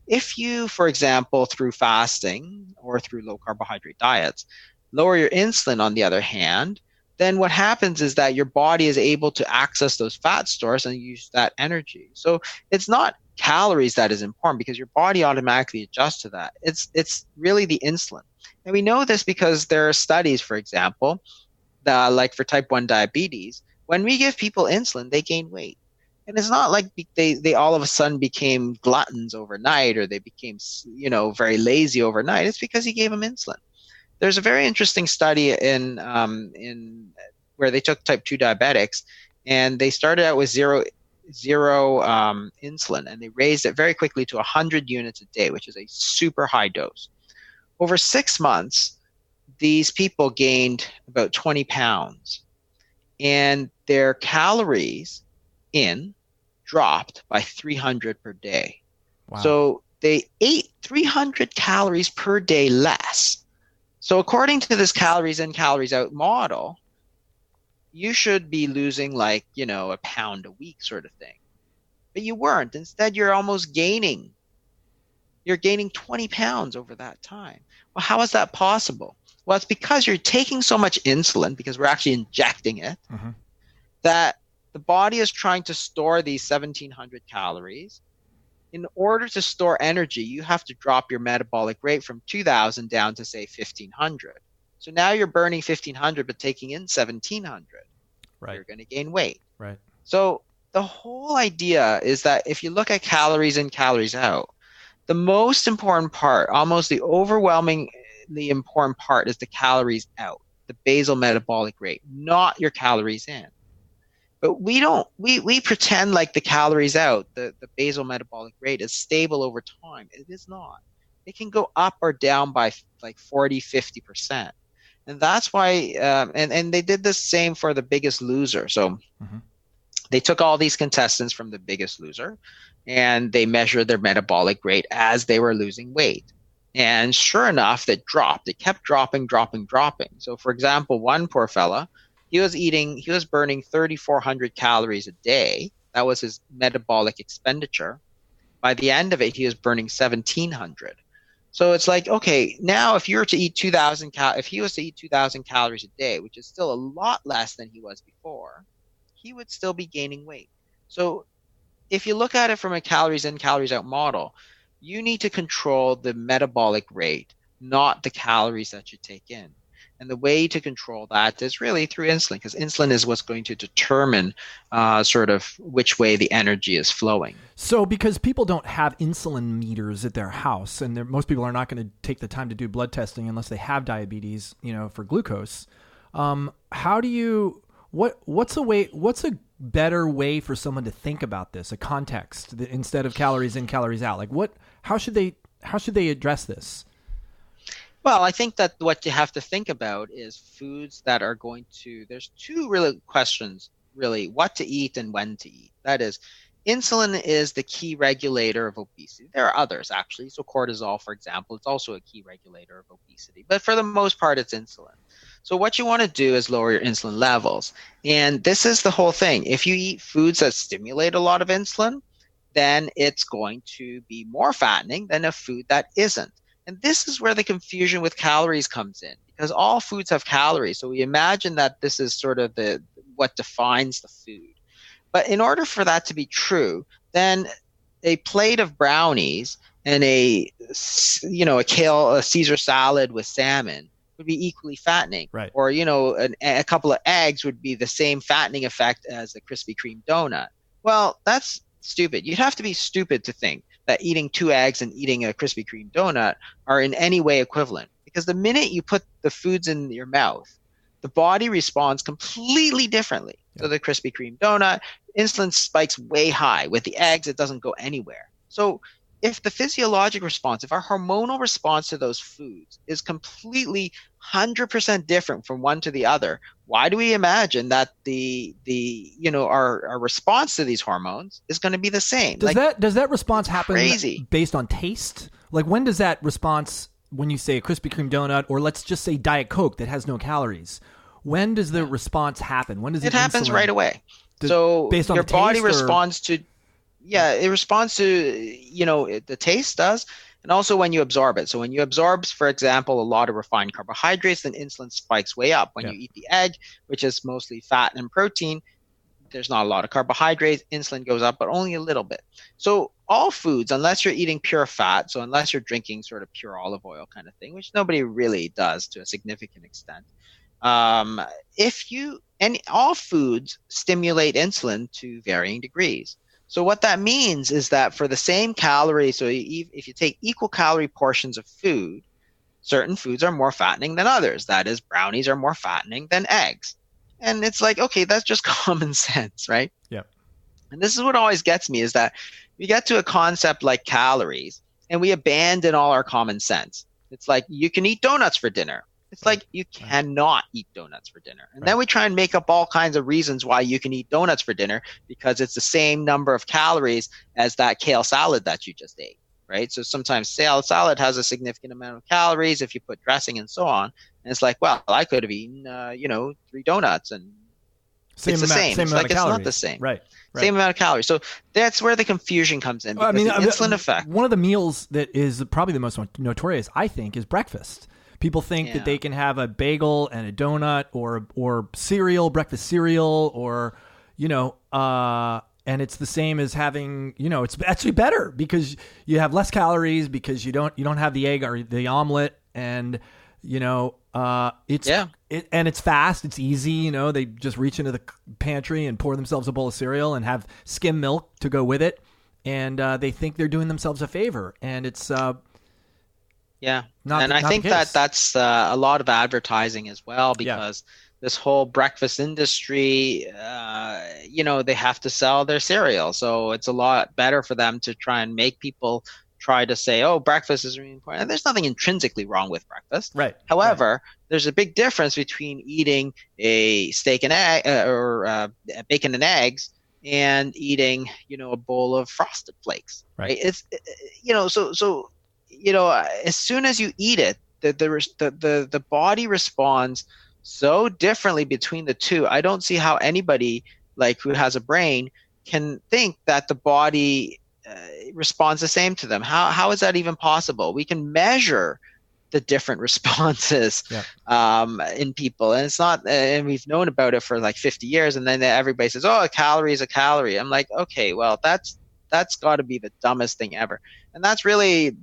If you, for example, through fasting or through low carbohydrate diets, lower your insulin, on the other hand, then what happens is that your body is able to access those fat stores and use that energy. So it's not calories that is important because your body automatically adjusts to that. It's really the insulin. And we know this because there are studies, for example, that, like for type 1 diabetes, when we give people insulin, they gain weight. And it's not like they all of a sudden became gluttons overnight or they became, very lazy overnight. It's because you gave them insulin. There's a very interesting study in where they took type 2 diabetics, and they started out with zero insulin, and they raised it very quickly to 100 units a day, which is a super high dose. Over 6 months, these people gained about 20 pounds, and their calories in dropped by 300 per day. Wow. So they ate 300 calories per day less. So according to this calories in, calories out model, you should be losing a pound a week sort of thing. But you weren't. Instead, you're almost gaining. You're gaining 20 pounds over that time. Well, how is that possible? Well, it's because you're taking so much insulin, because we're actually injecting it, that the body is trying to store these 1,700 calories. In order to store energy, you have to drop your metabolic rate from 2,000 down to, say, 1,500. So now you're burning 1,500 but taking in 1,700. Right. You're going to gain weight. Right. So the whole idea is that if you look at calories in, calories out, the most important part, almost the overwhelmingly important part, is the calories out, the basal metabolic rate, not your calories in. But we pretend like the calories out, the basal metabolic rate, is stable over time. It is not. It can go up or down by like 40, 50%. And that's why, and they did the same for The Biggest Loser. So they took all these contestants from The Biggest Loser and they measured their metabolic rate as they were losing weight. And sure enough, it dropped. It kept dropping. So for example, one poor fella, he was burning 3,400 calories a day. That was his metabolic expenditure. By the end of it, he was burning 1,700. So it's like, okay, now if you were to eat 2,000 if he was to eat 2,000 calories a day, which is still a lot less than he was before, he would still be gaining weight. So if you look at it from a calories in, calories out model, you need to control the metabolic rate, not the calories that you take in. And the way to control that is really through insulin, because insulin is what's going to determine sort of which way the energy is flowing. So because people don't have insulin meters at their house, and most people are not going to take the time to do blood testing unless they have diabetes, for glucose. How do you, what's a better way for someone to think about this, a context instead of calories in, calories out? Like how should they address this? Well, I think that what you have to think about is foods that are going to, there's two really questions, really, what to eat and when to eat. That is, insulin is the key regulator of obesity. There are others, actually. So cortisol, for example, it's also a key regulator of obesity. But for the most part, it's insulin. So what you want to do is lower your insulin levels. And this is the whole thing. If you eat foods that stimulate a lot of insulin, then it's going to be more fattening than a food that isn't. And this is where the confusion with calories comes in, because all foods have calories. So we imagine that this is sort of what defines the food. But in order for that to be true, then a plate of brownies and a Caesar salad with salmon would be equally fattening. Right. Or, a couple of eggs would be the same fattening effect as a Krispy Kreme donut. Well, that's stupid. You'd have to be stupid to think that eating 2 eggs and eating a Krispy Kreme donut are in any way equivalent. Because the minute you put the foods in your mouth, the body responds completely differently. Yeah. So the Krispy Kreme donut, insulin spikes way high. With the eggs, it doesn't go anywhere. So if the physiologic response, if our hormonal response to those foods is completely 100% different from one to the other, why do we imagine that our response to these hormones is going to be the same? Does that response happen based on taste? Like, when does that response, when you say a Krispy Kreme donut, or let's just say Diet Coke that has no calories, when does the response happen? When does it happens right away? So based on your body responds to. Yeah, it responds to, the taste does, and also when you absorb it. So when you absorb, for example, a lot of refined carbohydrates, then insulin spikes way up. When you eat the egg, which is mostly fat and protein, there's not a lot of carbohydrates, insulin goes up, but only a little bit. So all foods, unless you're eating pure fat, so unless you're drinking sort of pure olive oil kind of thing, which nobody really does to a significant extent, all foods stimulate insulin to varying degrees. So what that means is that for the same calorie, so if you take equal calorie portions of food, certain foods are more fattening than others. That is, brownies are more fattening than eggs. And it's like, okay, that's just common sense, right? Yeah. And this is what always gets me, is that we get to a concept like calories and we abandon all our common sense. It's like, you can eat donuts for dinner. It's like, you cannot eat donuts for dinner. And then we try and make up all kinds of reasons why you can eat donuts for dinner, because it's the same number of calories as that kale salad that you just ate, right? So sometimes salad has a significant amount of calories if you put dressing and so on. And it's like, well, I could have eaten, 3 donuts and it's the same. It's like, it's not the same. Right. Same amount of calories. So that's where the confusion comes in. Because the insulin effect. One of the meals that is probably the most notorious, I think, is breakfast. People think that they can have a bagel and a donut or cereal, breakfast cereal, or, and it's the same as having, it's actually better because you have less calories, because you don't have the egg or the omelet, and, it's fast, it's easy, they just reach into the pantry and pour themselves a bowl of cereal and have skim milk to go with it. And they think they're doing themselves a favor, and it's, I think that's a lot of advertising as well, because this whole breakfast industry, they have to sell their cereal. So it's a lot better for them to try and make people try to say, oh, breakfast is really important. And there's nothing intrinsically wrong with breakfast. Right. However, there's a big difference between eating a steak and egg or bacon and eggs and eating, a bowl of Frosted Flakes. Right. It's, as soon as you eat it, the body responds so differently between the two. I don't see how anybody who has a brain can think that the body responds the same to them. How is that even possible? We can measure the different responses in people, and it's not. And we've known about it for 50 years, and then everybody says, "Oh, a calorie is a calorie." I'm like, okay, well, that's got to be the dumbest thing ever, and that's really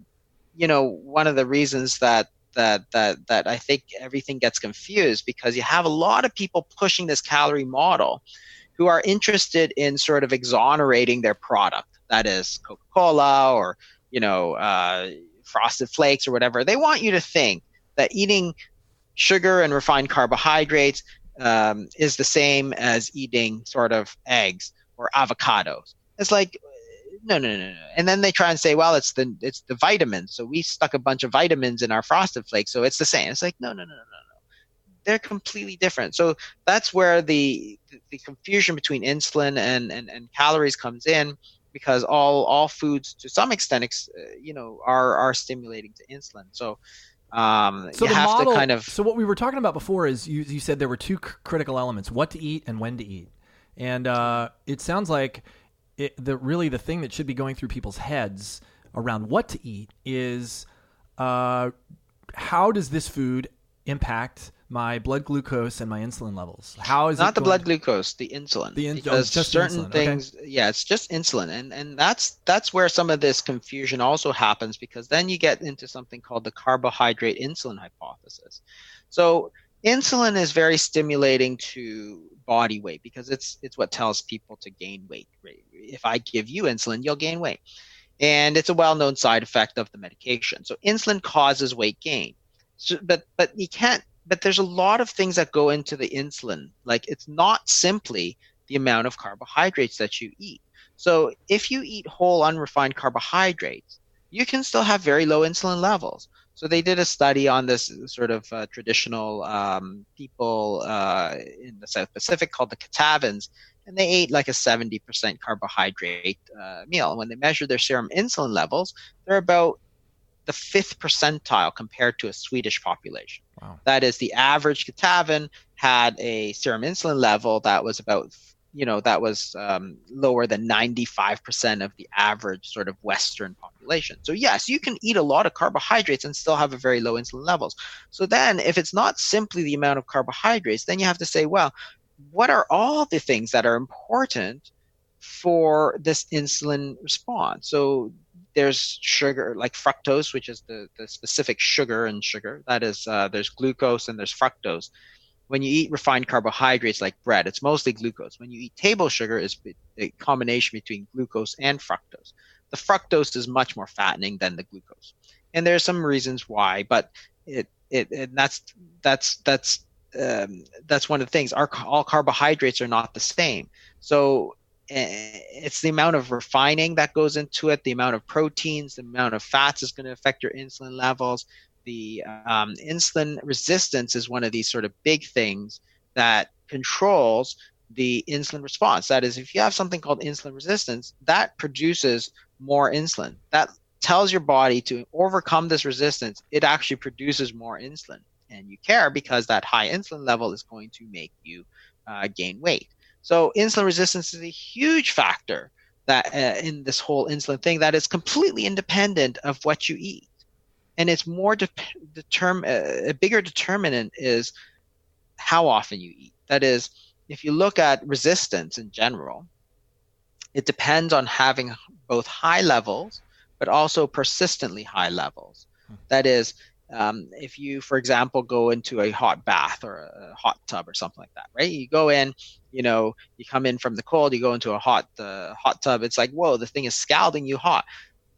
one of the reasons that I think everything gets confused, because you have a lot of people pushing this calorie model who are interested in sort of exonerating their product. That is Coca-Cola or, Frosted Flakes or whatever. They want you to think that eating sugar and refined carbohydrates is the same as eating sort of eggs or avocados. It's like, no. And then they try and say, well, it's the vitamins. So we stuck a bunch of vitamins in our Frosted Flakes, so it's the same. It's like, no. They're completely different. So that's where the confusion between insulin and calories comes in, because all foods to some extent, are stimulating to insulin. So you have to kind of. So what we were talking about before is you said there were two critical elements: what to eat and when to eat. And it sounds like the thing that should be going through people's heads around what to eat is how does this food impact my blood glucose and my insulin levels? How is not the blood glucose, the insulin? Because just certain insulin. things, Okay. Yeah, it's just insulin, and that's where some of this confusion also happens, because then you get into something called the carbohydrate insulin hypothesis. So insulin is very stimulating to body weight, because it's what tells people to gain weight. Right? If I give you insulin, you'll gain weight, and it's a well-known side effect of the medication. So insulin causes weight gain, but you can't. But there's a lot of things that go into the insulin. Like, it's not simply the amount of carbohydrates that you eat. So if you eat whole unrefined carbohydrates, you can still have very low insulin levels. So they did a study on this sort of traditional people in the South Pacific called the Catavans, and they ate like a 70% carbohydrate meal. And when they measured their serum insulin levels, they're about the 5th percentile compared to a Swedish population. Wow. That is, the average Katavan had a serum insulin level that was about, lower than 95% of the average sort of Western population. So yes, you can eat a lot of carbohydrates and still have a very low insulin levels. So then if it's not simply the amount of carbohydrates, then you have to say, well, what are all the things that are important for this insulin response? So there's sugar, like fructose, which is the specific sugar in sugar. That is, there's glucose and there's fructose. When you eat refined carbohydrates like bread, it's mostly glucose. When you eat table sugar, it's a combination between glucose and fructose. The fructose is much more fattening than the glucose, and there are some reasons why. But that's one of the things. All carbohydrates are not the same. So it's the amount of refining that goes into it, the amount of proteins, the amount of fats is going to affect your insulin levels. The insulin resistance is one of these sort of big things that controls the insulin response. That is, if you have something called insulin resistance, that produces more insulin. That tells your body to overcome this resistance. It actually produces more insulin. And you care because that high insulin level is going to make you gain weight. So insulin resistance is a huge factor that in this whole insulin thing that is completely independent of what you eat. And it's more a bigger determinant is how often you eat. That is, if you look at resistance in general, it depends on having both high levels, but also persistently high levels. That is, if you, for example, go into a hot bath or a hot tub or something like that, right? You go in, you come in from the cold, you go into a hot tub. It's like, whoa, the thing is scalding you hot.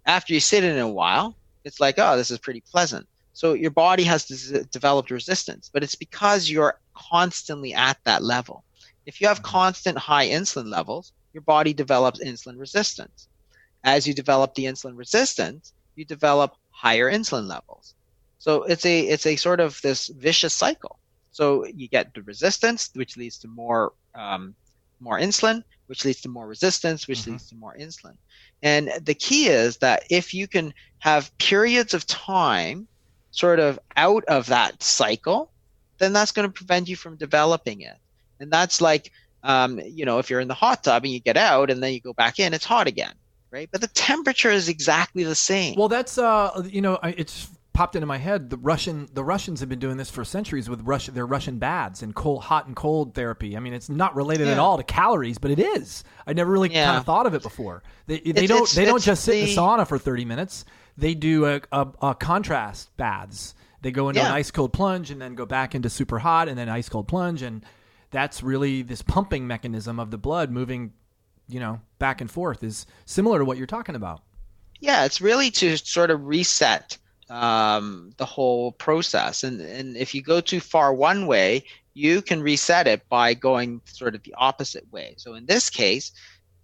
After you sit in it a while, it's like, oh, this is pretty pleasant. So your body has developed resistance, but it's because you're constantly at that level. If you have constant high insulin levels, your body develops insulin resistance. As you develop the insulin resistance, you develop higher insulin levels. So it's a sort of this vicious cycle. So you get the resistance, which leads to more insulin, which leads to more resistance, which leads to more insulin. And the key is that if you can have periods of time sort of out of that cycle, then that's going to prevent you from developing it. And that's like, if you're in the hot tub and you get out and then you go back in, it's hot again, right? But the temperature is exactly the same. Well, that's, it's popped into my head. The Russians have been doing this for centuries with their Russian baths and hot and cold therapy. I mean, it's not related at all to calories, but it is. I never really kind of thought of it before. They don't just sit in the sauna for 30 minutes. They do a contrast baths, they go into an Yeah. ice cold plunge and then go back into super hot and then ice cold plunge. And that's really this pumping mechanism of the blood moving, back and forth is similar to what you're talking about. Yeah, it's really to sort of reset the whole process. And if you go too far one way, you can reset it by going sort of the opposite way. So in this case,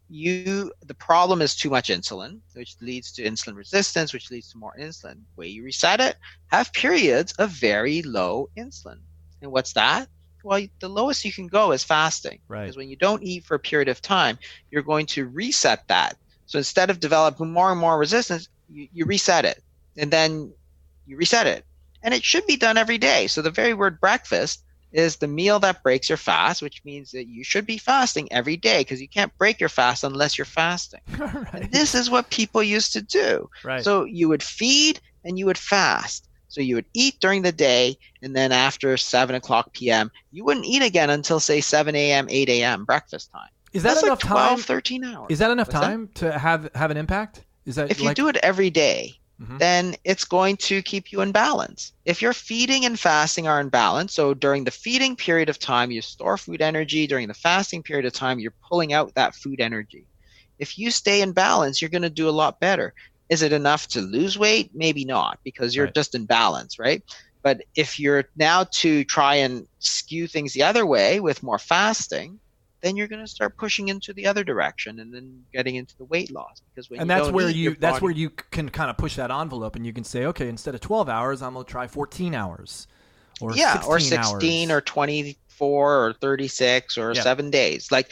the problem is too much insulin, which leads to insulin resistance, which leads to more insulin. The way you reset it, have periods of very low insulin. And what's that? Well, the lowest you can go is fasting. Right. Because when you don't eat for a period of time, you're going to reset that. So instead of developing more and more resistance, you reset it. And then you reset it. And it should be done every day. So the very word breakfast is the meal that breaks your fast, which means that you should be fasting every day because you can't break your fast unless you're fasting. Right. And this is what people used to do. Right. So you would feed and you would fast. So you would eat during the day, and then after 7 o'clock p.m., you wouldn't eat again until, say, 7 a.m., 8 a.m., breakfast time. Is that That's enough like 12, time? 13 hours. Is that enough What's time to have an impact? Is that if you do it every day, then it's going to keep you in balance. If your feeding and fasting are in balance, so during the feeding period of time, you store food energy. During the fasting period of time, you're pulling out that food energy. If you stay in balance, you're going to do a lot better. Is it enough to lose weight? Maybe not, because you're just in balance, right? But if you're now to try and skew things the other way with more fasting, then you're going to start pushing into the other direction and then getting into the weight loss. Because when that's where you can kind of push that envelope and you can say, okay, instead of 12 hours, I'm going to try 14 hours or 16 or 24 or 36 or 7 days. Like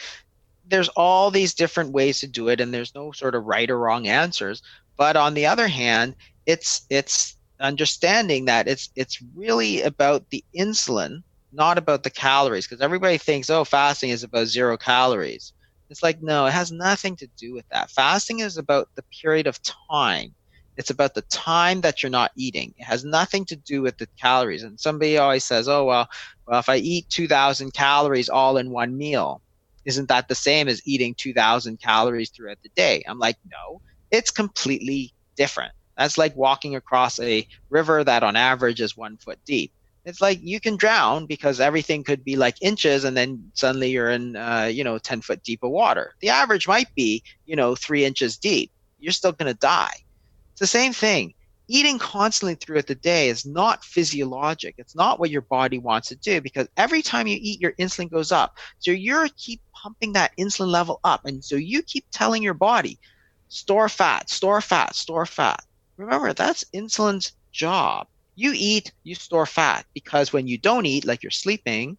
there's all these different ways to do it, and there's no sort of right or wrong answers. But on the other hand, it's understanding that it's really about the insulin, not about the calories, because everybody thinks, fasting is about 0 calories. It's like, no, it has nothing to do with that. Fasting is about the period of time. It's about the time that you're not eating. It has nothing to do with the calories. And somebody always says, well, if I eat 2,000 calories all in one meal, isn't that the same as eating 2,000 calories throughout the day? I'm like, no, it's completely different. That's like walking across a river that on average is 1 foot deep. It's like you can drown because everything could be like inches and then suddenly you're in, 10 foot deep of water. The average might be, 3 inches deep. You're still going to die. It's the same thing. Eating constantly throughout the day is not physiologic. It's not what your body wants to do, because every time you eat, your insulin goes up. So you keep pumping that insulin level up. And so you keep telling your body, store fat, store fat, store fat. Remember, that's insulin's job. You eat, you store fat, because when you don't eat, like you're sleeping,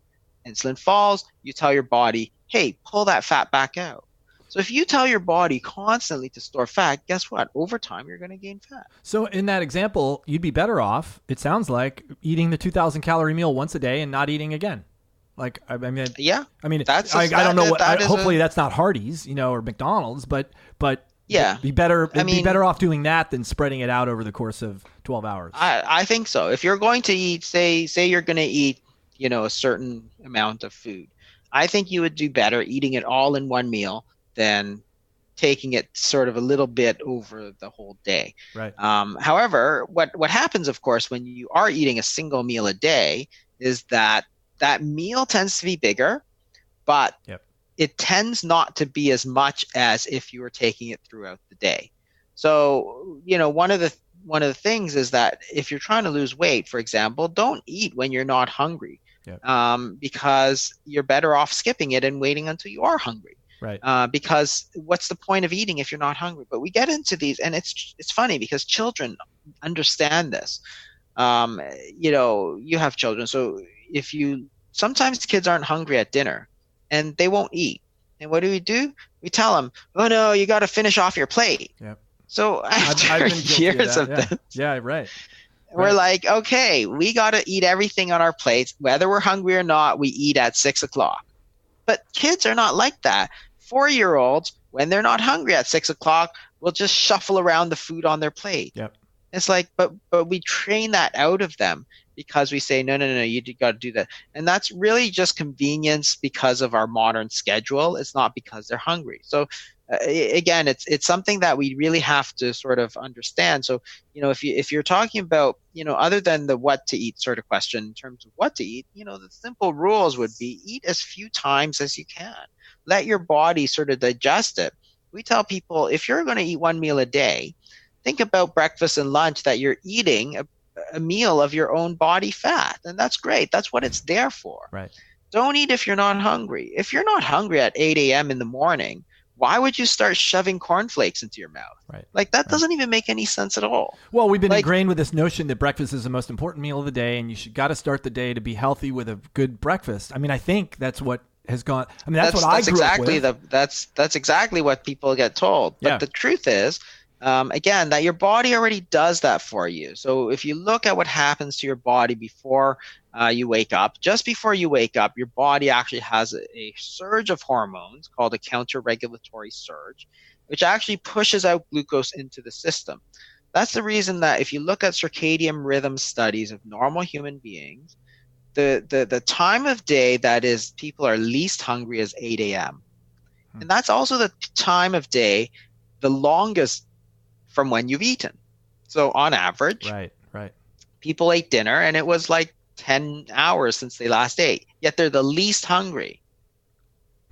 insulin falls, you tell your body, hey, pull that fat back out. So if you tell your body constantly to store fat, guess what? Over time, you're going to gain fat. So in that example, you'd be better off, it sounds like, eating the 2,000 calorie meal once a day and not eating again. Like, I mean, yeah, I mean, I don't know hopefully that's not Hardee's, or McDonald's, but yeah, be better off doing that than spreading it out over the course of 12 hours. I think so. If you're going to eat, say you're going to eat, a certain amount of food, I think you would do better eating it all in one meal than taking it sort of a little bit over the whole day. Right. However, what happens, of course, when you are eating a single meal a day is that meal tends to be bigger, but it tends not to be as much as if you were taking it throughout the day. So, one of the things is that if you're trying to lose weight, for example, don't eat when you're not hungry, because you're better off skipping it and waiting until you are hungry. Right. Because what's the point of eating if you're not hungry? But we get into these, and it's funny because children understand this. You have children, so sometimes kids aren't hungry at dinner, and they won't eat. And what do? We tell them, "Oh no, you got to finish off your plate." Yep. So after years of this, right. We're like, okay, we got to eat everything on our plates, whether we're hungry or not. We eat at 6 o'clock. But kids are not like that. 4-year-olds, when they're not hungry at 6 o'clock, will just shuffle around the food on their plate. Yep. It's like, but we train that out of them because we say, no, you got to do that. And that's really just convenience because of our modern schedule. It's not because they're hungry. So again, it's something that we really have to sort of understand. So, if you're talking about, other than the what to eat sort of question in terms of what to eat, the simple rules would be eat as few times as you can. Let your body sort of digest it. We tell people, if you're going to eat one meal a day, think about breakfast and lunch that you're eating a meal of your own body fat. And that's great. That's what it's there for. Right. Don't eat if you're not hungry. If you're not hungry at 8 a.m. in the morning, why would you start shoving cornflakes into your mouth? Right. Like that doesn't even make any sense at all. Well, we've been ingrained with this notion that breakfast is the most important meal of the day, and you got to start the day to be healthy with a good breakfast. I mean, I think that's what has gone. I mean, that's what I grew up with. That's exactly what people get told. But the truth is, again, that your body already does that for you. So if you look at what happens to your body before you wake up, just before you wake up, your body actually has a surge of hormones called a counter-regulatory surge, which actually pushes out glucose into the system. That's the reason that if you look at circadian rhythm studies of normal human beings, the time of day that is people are least hungry is 8 a.m. And that's also the time of day the longest from when you've eaten. So on average, people ate dinner and it was like 10 hours since they last ate, yet they're the least hungry.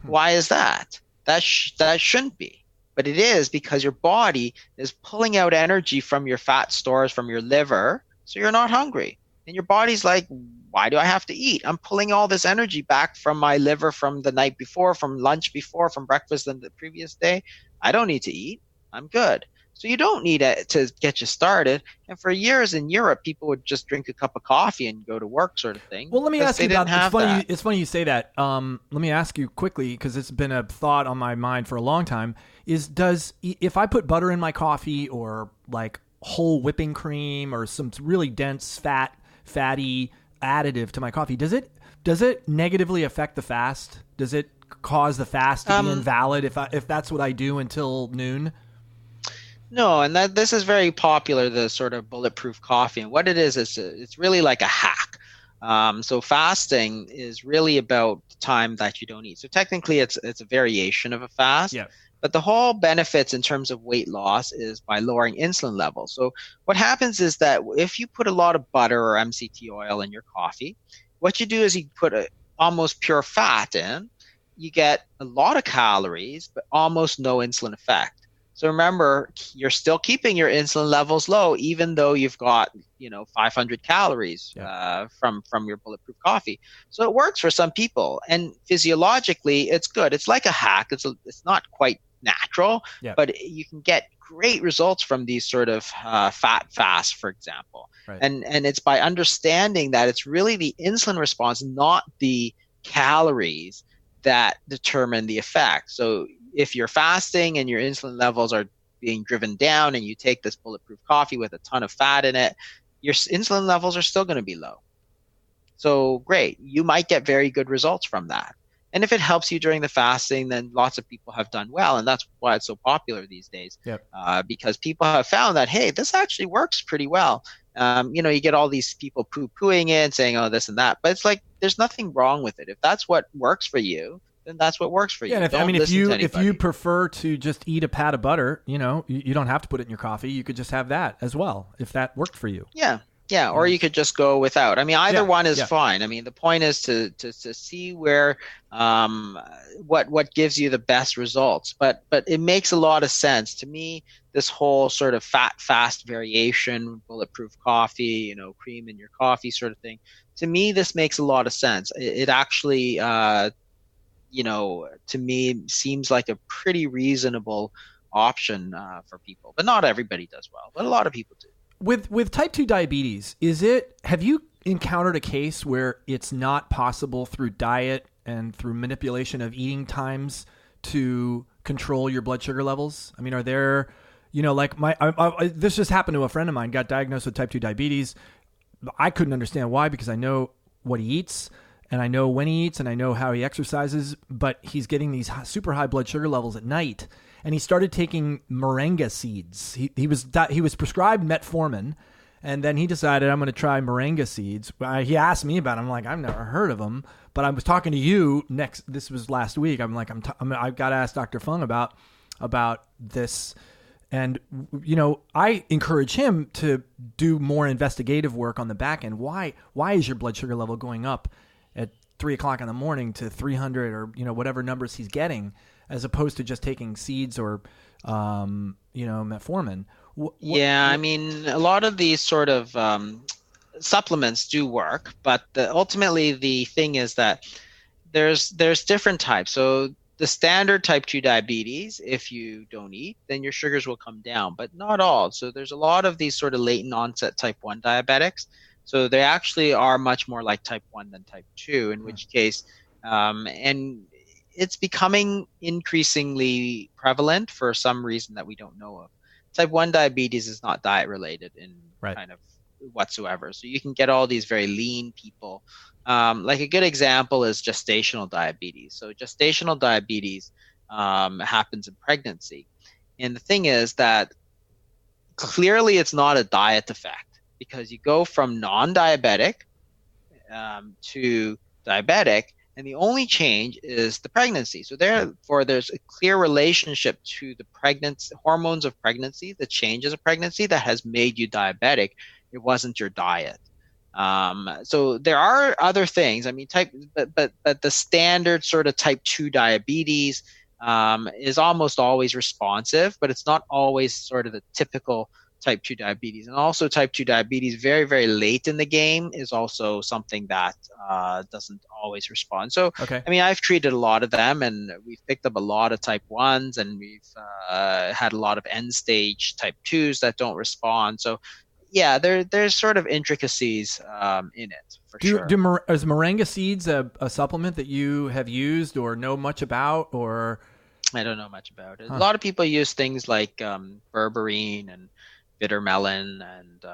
Why is that? That shouldn't be. But it is, because your body is pulling out energy from your fat stores, from your liver, so you're not hungry. And your body's like, why do I have to eat? I'm pulling all this energy back from my liver from the night before, from lunch before, from breakfast the previous day. I don't need to eat. I'm good. So you don't need it to get you started. And for years in Europe, people would just drink a cup of coffee and go to work, sort of thing. Well, let me ask you about, it's funny you say that. Let me ask you quickly, because it's been a thought on my mind for a long time, if I put butter in my coffee, or like whole whipping cream, or some really dense fatty additive to my coffee, does it negatively affect the fast? Does it cause the fast to be invalid if that's what I do until noon? No, and this is very popular, the sort of bulletproof coffee. And what it is it's really like a hack. So fasting is really about the time that you don't eat. So technically it's a variation of a fast. Yeah. But the whole benefits in terms of weight loss is by lowering insulin levels. So what happens is that if you put a lot of butter or MCT oil in your coffee, what you do is you put almost pure fat in. You get a lot of calories, but almost no insulin effect. So remember, you're still keeping your insulin levels low, even though you've got 500 calories from your bulletproof coffee. So it works for some people, and physiologically, it's good. It's like a hack. It's not quite natural, but you can get great results from these sort of fat fasts, for example. Right. And it's by understanding that it's really the insulin response, not the calories, that determine the effect. So if you're fasting and your insulin levels are being driven down and you take this bulletproof coffee with a ton of fat in it, your insulin levels are still going to be low. So great. You might get very good results from that. And if it helps you during the fasting, then lots of people have done well. And that's why it's so popular these days, because people have found that, hey, this actually works pretty well. You get all these people poo-pooing it, saying, oh, this and that. But it's like, there's nothing wrong with it. If that's what works for you, then that's what works for you. Yeah, if you prefer to just eat a pat of butter, you don't have to put it in your coffee. You could just have that as well, if that worked for you. Yeah, or you could just go without. I mean, either one is fine. I mean, the point is to see where what gives you the best results. But it makes a lot of sense to me. This whole sort of fast variation, bulletproof coffee, cream in your coffee, sort of thing. To me, this makes a lot of sense. It actually, to me, seems like a pretty reasonable option for people. But not everybody does well. But a lot of people do. With type 2 diabetes, have you encountered a case where it's not possible through diet and through manipulation of eating times to control your blood sugar levels? I mean, are there, this just happened to a friend of mine, got diagnosed with type 2 diabetes. I couldn't understand why, because I know what he eats and I know when he eats and I know how he exercises, but he's getting these super high blood sugar levels at night. And he started taking moringa seeds. He was prescribed metformin, and then he decided, I'm going to try moringa seeds. He asked me about it. I'm like, I've never heard of them, but I was talking to you this was last week. I'm like, I've got to ask Dr. Fung about about this. And, I encourage him to do more investigative work on the back end. Why is your blood sugar level going up at 3:00 in the morning to 300 or, whatever numbers he's getting, as opposed to just taking seeds or, metformin? I mean, a lot of these sort of supplements do work, but ultimately the thing is that there's different types. So the standard type 2 diabetes, if you don't eat, then your sugars will come down, but not all. So there's a lot of these sort of latent onset type 1 diabetics. So they actually are much more like type 1 than type 2, in which case, and it's becoming increasingly prevalent for some reason that we don't know of. Type 1 diabetes is not diet related in kind of whatsoever. So you can get all these very lean people. Like a good example is gestational diabetes. So gestational diabetes happens in pregnancy. And the thing is that clearly it's not a diet effect, because you go from non-diabetic to diabetic, and the only change is the pregnancy. So therefore, there's a clear relationship to the pregnancy, hormones of pregnancy, the changes of pregnancy that has made you diabetic. It wasn't your diet. So there are other things. I mean, but the standard sort of type 2 diabetes is almost always responsive, but it's not always sort of the typical type 2 diabetes. And also type 2 diabetes very, very late in the game is also something that doesn't always respond. So, I mean, I've treated a lot of them, and we've picked up a lot of type 1s, and we've had a lot of end stage type 2s that don't respond. So yeah, there's sort of intricacies in it, for sure. Is moringa seeds a supplement that you have used or know much about? Or I don't know much about it. A lot of people use things like berberine and bitter melon and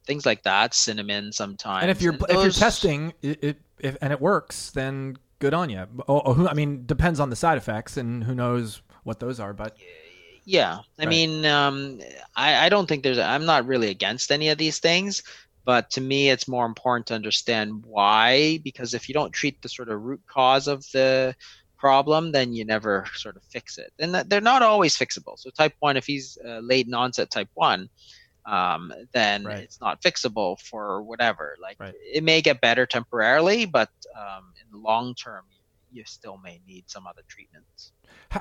things like that, cinnamon sometimes. And if you're testing it and it works, then good on you. I mean, depends on the side effects, and who knows what those are, but. Yeah. I mean, I don't think I'm not really against any of these things, but to me, it's more important to understand why, because if you don't treat the sort of root cause of the problem, then you never sort of fix it. And they're not always fixable. So type 1, if he's late in onset type 1, then it's not fixable for whatever. It may get better temporarily, but in the long term, you still may need some other treatments.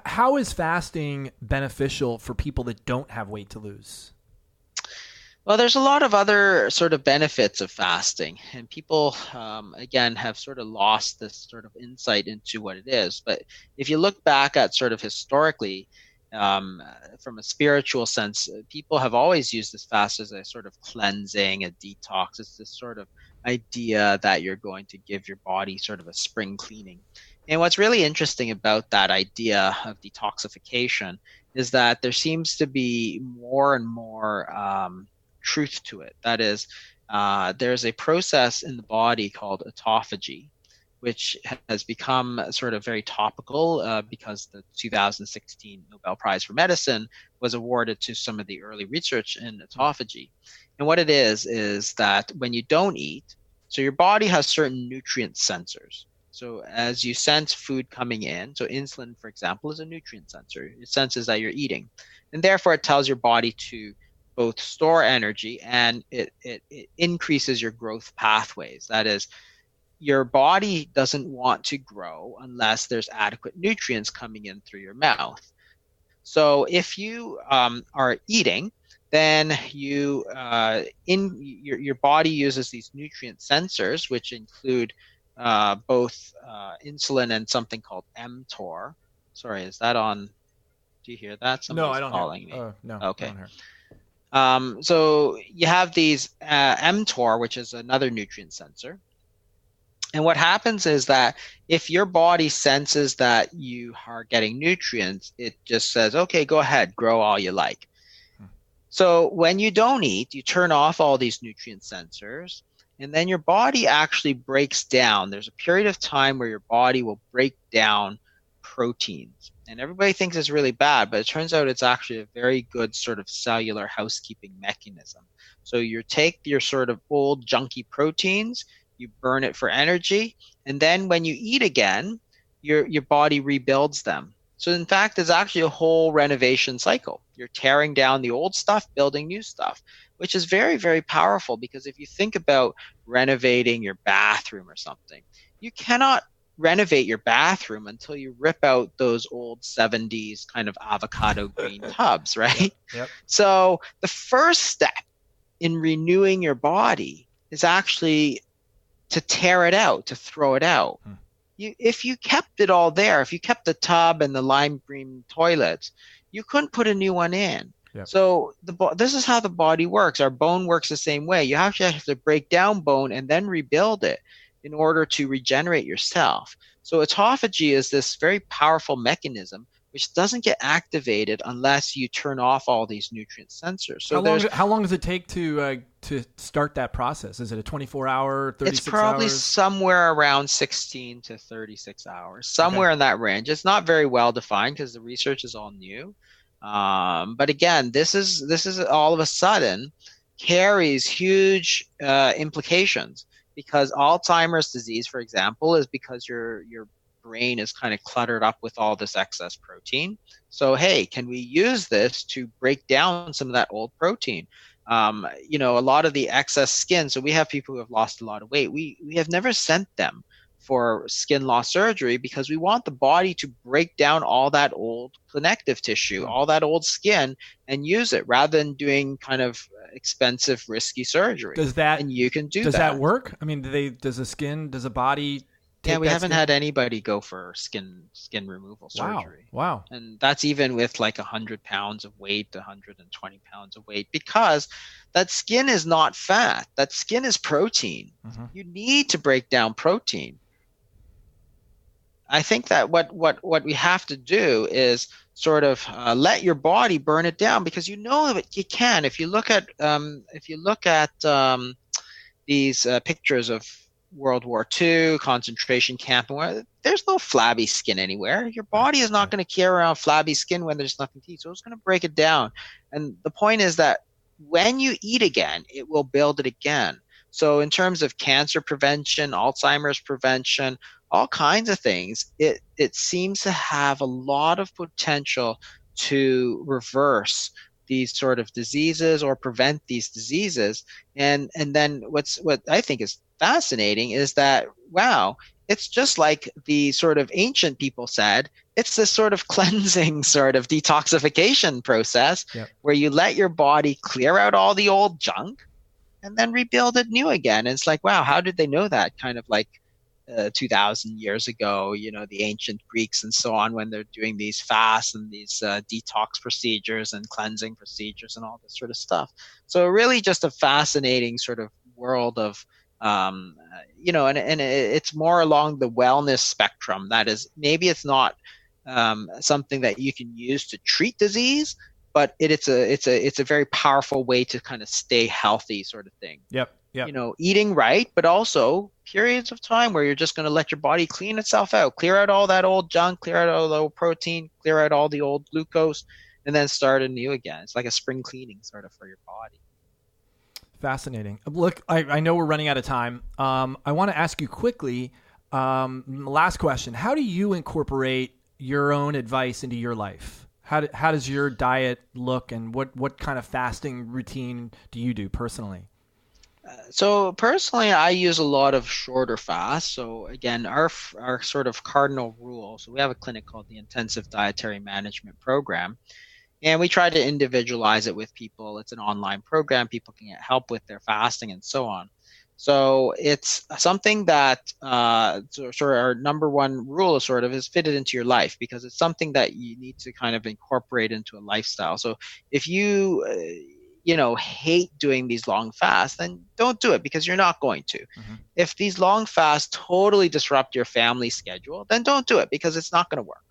How is fasting beneficial for people that don't have weight to lose? Well, there's a lot of other sort of benefits of fasting, and people, again, have sort of lost this sort of insight into what it is. But if you look back at sort of historically, from a spiritual sense, people have always used this fast as a sort of cleansing, a detox. It's this sort of idea that you're going to give your body sort of a spring cleaning. And what's really interesting about that idea of detoxification is that there seems to be more and more truth to it. That is, there's a process in the body called autophagy, which has become sort of very topical because the 2016 Nobel Prize for Medicine was awarded to some of the early research in autophagy. And what it is that when you don't eat, so your body has certain nutrient sensors. So as you sense food coming in, so insulin, for example, is a nutrient sensor. It senses that you're eating. And therefore, it tells your body to both store energy and it increases your growth pathways. That is, your body doesn't want to grow unless there's adequate nutrients coming in through your mouth. So if you are eating, then your body uses these nutrient sensors, which include both insulin and something called Mtor. Sorry, is that on? Do you hear that? No, I don't calling hear. me. No. Okay. I don't hear. So you have these Mtor, which is another nutrient sensor. And what happens is that if your body senses that you are getting nutrients, it just says, okay, go ahead, grow all you like. So when you don't eat, you turn off all these nutrient sensors, and then your body actually breaks down. There's a period of time where your body will break down proteins. And everybody thinks it's really bad, but it turns out it's actually a very good sort of cellular housekeeping mechanism. So you take your sort of old junky proteins, you burn it for energy, and then when you eat again, your body rebuilds them. So in fact, it's actually a whole renovation cycle. You're tearing down the old stuff, building new stuff, which is very, very powerful, because if you think about renovating your bathroom or something, you cannot renovate your bathroom until you rip out those old 70s kind of avocado green tubs, right? Yep. So the first step in renewing your body is actually to tear it out, to throw it out. If you kept it all there, if you kept the tub and the lime green toilets, you couldn't put a new one in. Yep. So this is how the body works. Our bone works the same way. You actually have to break down bone and then rebuild it in order to regenerate yourself. So autophagy is this very powerful mechanism which doesn't get activated unless you turn off all these nutrient sensors. So how long does it take to start that process? Is it a 24-hour, 36 hours? It's probably somewhere around 16 to 36 hours, somewhere in that range. It's not very well defined because the research is all new. But again, this is all of a sudden carries huge implications, because Alzheimer's disease, for example, is because your brain is kind of cluttered up with all this excess protein. So, hey, can we use this to break down some of that old protein? A lot of the excess skin. So we have people who have lost a lot of weight. We have never sent them for skin loss surgery because we want the body to break down all that old connective tissue, all that old skin, and use it rather than doing kind of expensive, risky surgery. And you can do that. Does that work? I mean, does the body we haven't had anybody go for skin removal surgery. Wow. And that's even with like 100 pounds of weight, 120 pounds of weight, because that skin is not fat. That skin is protein. Mm-hmm. You need to break down protein. I think that what we have to do is sort of let your body burn it down, because you know that you can. If you look at these pictures of World War II, concentration camp, there's no flabby skin anywhere. Your body is not going to carry around flabby skin when there's nothing to eat. So it's going to break it down. And the point is that when you eat again, it will build it again. So in terms of cancer prevention, Alzheimer's prevention, all kinds of things, it seems to have a lot of potential to reverse these sort of diseases or prevent these diseases. And then what I think is fascinating is that, wow, it's just like the sort of ancient people said, it's this sort of cleansing sort of detoxification process where you let your body clear out all the old junk and then rebuild it new again. And it's like, wow, how did they know that? Kind of like 2,000 years ago, the ancient Greeks and so on, when they're doing these fasts and these detox procedures and cleansing procedures and all this sort of stuff. So really just a fascinating sort of world of, and it's more along the wellness spectrum. That is, maybe it's not something that you can use to treat disease, but it's a very powerful way to kind of stay healthy, sort of thing. Yep. Eating right, but also periods of time where you're just going to let your body clean itself out, clear out all that old junk, clear out all the old protein, clear out all the old glucose, and then start anew again. It's like a spring cleaning sort of for your body. Fascinating. Look, I know we're running out of time. I want to ask you quickly, last question. How do you incorporate your own advice into your life? How does your diet look, and what kind of fasting routine do you do personally? So personally, I use a lot of shorter fasts. So again, our sort of cardinal rule. So we have a clinic called the Intensive Dietary Management Program, and we try to individualize it with people. It's an online program. People can get help with their fasting and so on. So it's something that sort of our number one rule is fit it into your life, because it's something that you need to kind of incorporate into a lifestyle. So if you hate doing these long fasts, then don't do it, because you're not going to. Mm-hmm. If these long fasts totally disrupt your family schedule, then don't do it, because it's not going to work.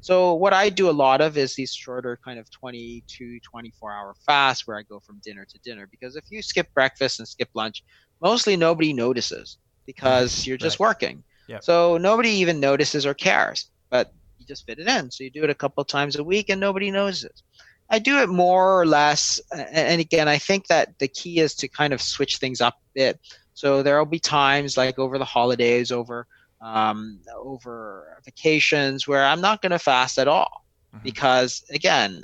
So what I do a lot of is these shorter kind of 22, 24-hour fasts where I go from dinner to dinner, because if you skip breakfast and skip lunch, mostly nobody notices, because you're just working. Yep. So nobody even notices or cares, but you just fit it in. So you do it a couple of times a week and nobody notices. I do it more or less. And again, I think that the key is to kind of switch things up a bit. So there will be times like over the holidays, over over vacations where I'm not going to fast at all because, again,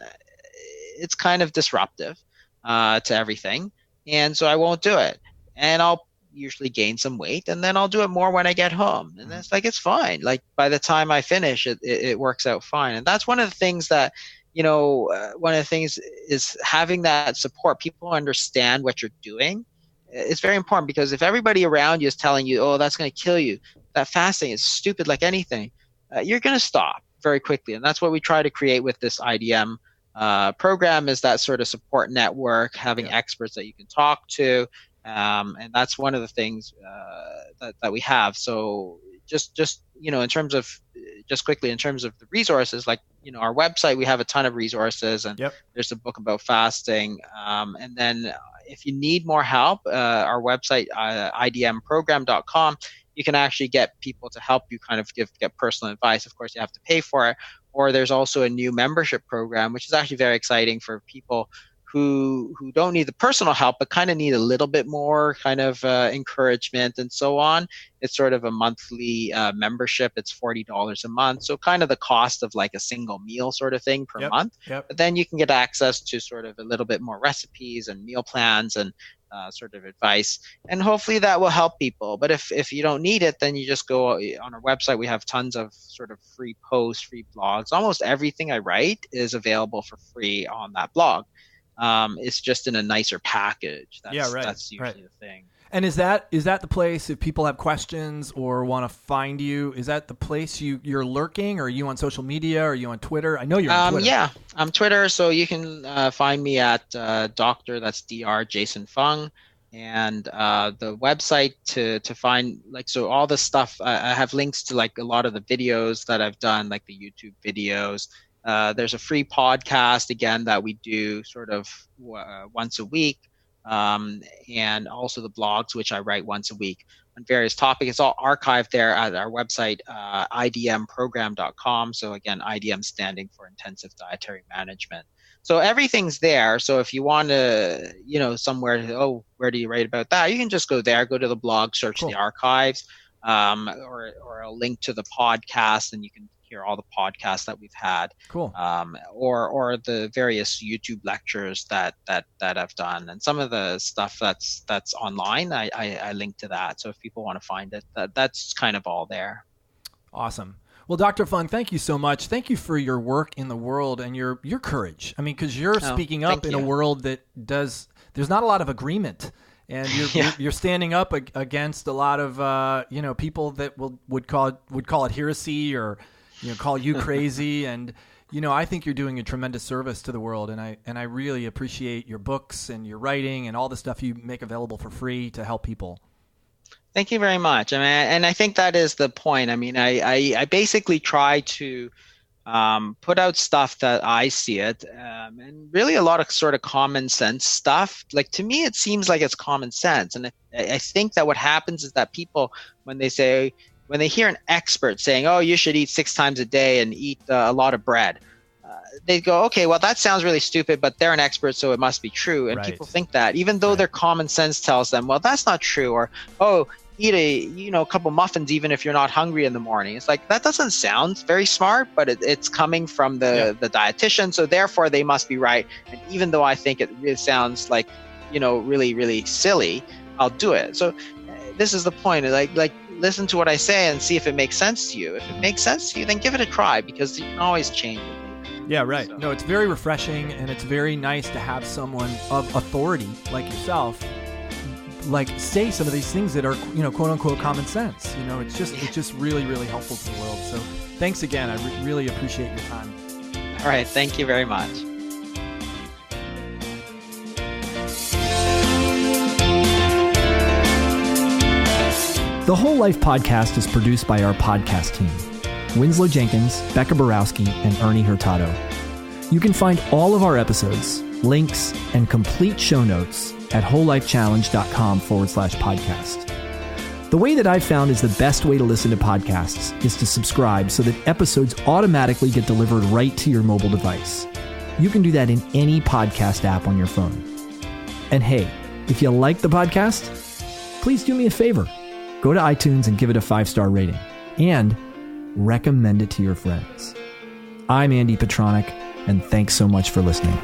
it's kind of disruptive to everything. And so I won't do it. And I'll usually gain some weight, and then I'll do it more when I get home. And it's like, it's fine. Like by the time I finish, it works out fine. And that's one of the things that, one of the things is having that support. People understand what you're doing. It's very important, because if everybody around you is telling you, oh, that's going to kill you, that fasting is stupid like anything, you're going to stop very quickly. And that's what we try to create with this IDM program, is that sort of support network, having experts that you can talk to. And that's one of the things that we have. So just in terms of, just quickly, in terms of the resources, like, our website, we have a ton of resources, and there's a book about fasting. And then if you need more help, our website, idmprogram.com, you can actually get people to help you kind of get personal advice. Of course, you have to pay for it. Or there's also a new membership program, which is actually very exciting for people who don't need the personal help, but kind of need a little bit more kind of encouragement and so on. It's sort of a monthly membership. It's $40 a month. So kind of the cost of like a single meal sort of thing per month. But then you can get access to sort of a little bit more recipes and meal plans and sort of advice. And hopefully that will help people. But if you don't need it, then you just go on our website. We have tons of sort of free posts, free blogs. Almost everything I write is available for free on that blog. It's just in a nicer package. That's usually the thing. And is that the place, if people have questions or want to find you, is that the place you're lurking? Or are you on social media? Or are you on Twitter? I know you're on Twitter. Yeah, I'm Twitter. So you can find me at Dr. That's Dr. Jason Fung. And the website to find, like, so all the stuff, I have links to like a lot of the videos that I've done, like the YouTube videos. There's a free podcast, again, that we do sort of once a week. And also the blogs, which I write once a week on various topics. It's all archived there at our website, idmprogram.com. So again, IDM standing for Intensive Dietary Management. So everything's there. So if you want to, somewhere, where do you write about that? You can just go there, go to the blog, search the archives, or a link to the podcast, and you can hear all the podcasts that we've had, or the various YouTube lectures that I've done, and some of the stuff that's online. I link to that, so if people want to find it, that's kind of all there. Awesome. Well, Dr. Fung, thank you so much. Thank you for your work in the world and your courage. I mean, because you're speaking up in a world that there's not a lot of agreement. And you're standing up against a lot of people that would call it heresy, or call you crazy. And I think you're doing a tremendous service to the world, and I really appreciate your books and your writing and all the stuff you make available for free to help people. Thank you very much. I mean, and I think that is the point. I mean, I basically try to put out stuff that I see it, and really a lot of sort of common sense stuff. Like, to me, it seems like it's common sense. And I think that what happens is that people, when they hear an expert saying, oh, you should eat 6 times a day and eat a lot of bread, they go, okay, well, that sounds really stupid, but they're an expert, so it must be true. And people think that, even though their common sense tells them, well, that's not true. Or, oh, eat a couple muffins even if you're not hungry in the morning. It's like, that doesn't sound very smart, but it's coming from the dietitian, so therefore they must be right. And even though I think it really sounds like, really, really silly, I'll do it. So this is the point. Like listen to what I say and see if it makes sense to you. If it makes sense to you, then give it a try, because you can always change it. Yeah, right. So. No, it's very refreshing, and it's very nice to have someone of authority like yourself say some of these things that are, quote unquote common sense. It's just really, really helpful to the world. So thanks again. I really appreciate your time. All right. Thank you very much. The Whole Life Podcast is produced by our podcast team, Winslow Jenkins, Becca Borowski, and Ernie Hurtado. You can find all of our episodes, links, and complete show notes at wholelifechallenge.com/podcast. The way that I've found is the best way to listen to podcasts is to subscribe so that episodes automatically get delivered right to your mobile device. You can do that in any podcast app on your phone. And hey, if you like the podcast, please do me a favor. Go to iTunes and give it a 5-star rating. and recommend it to your friends. I'm Antipa, and thanks so much for listening.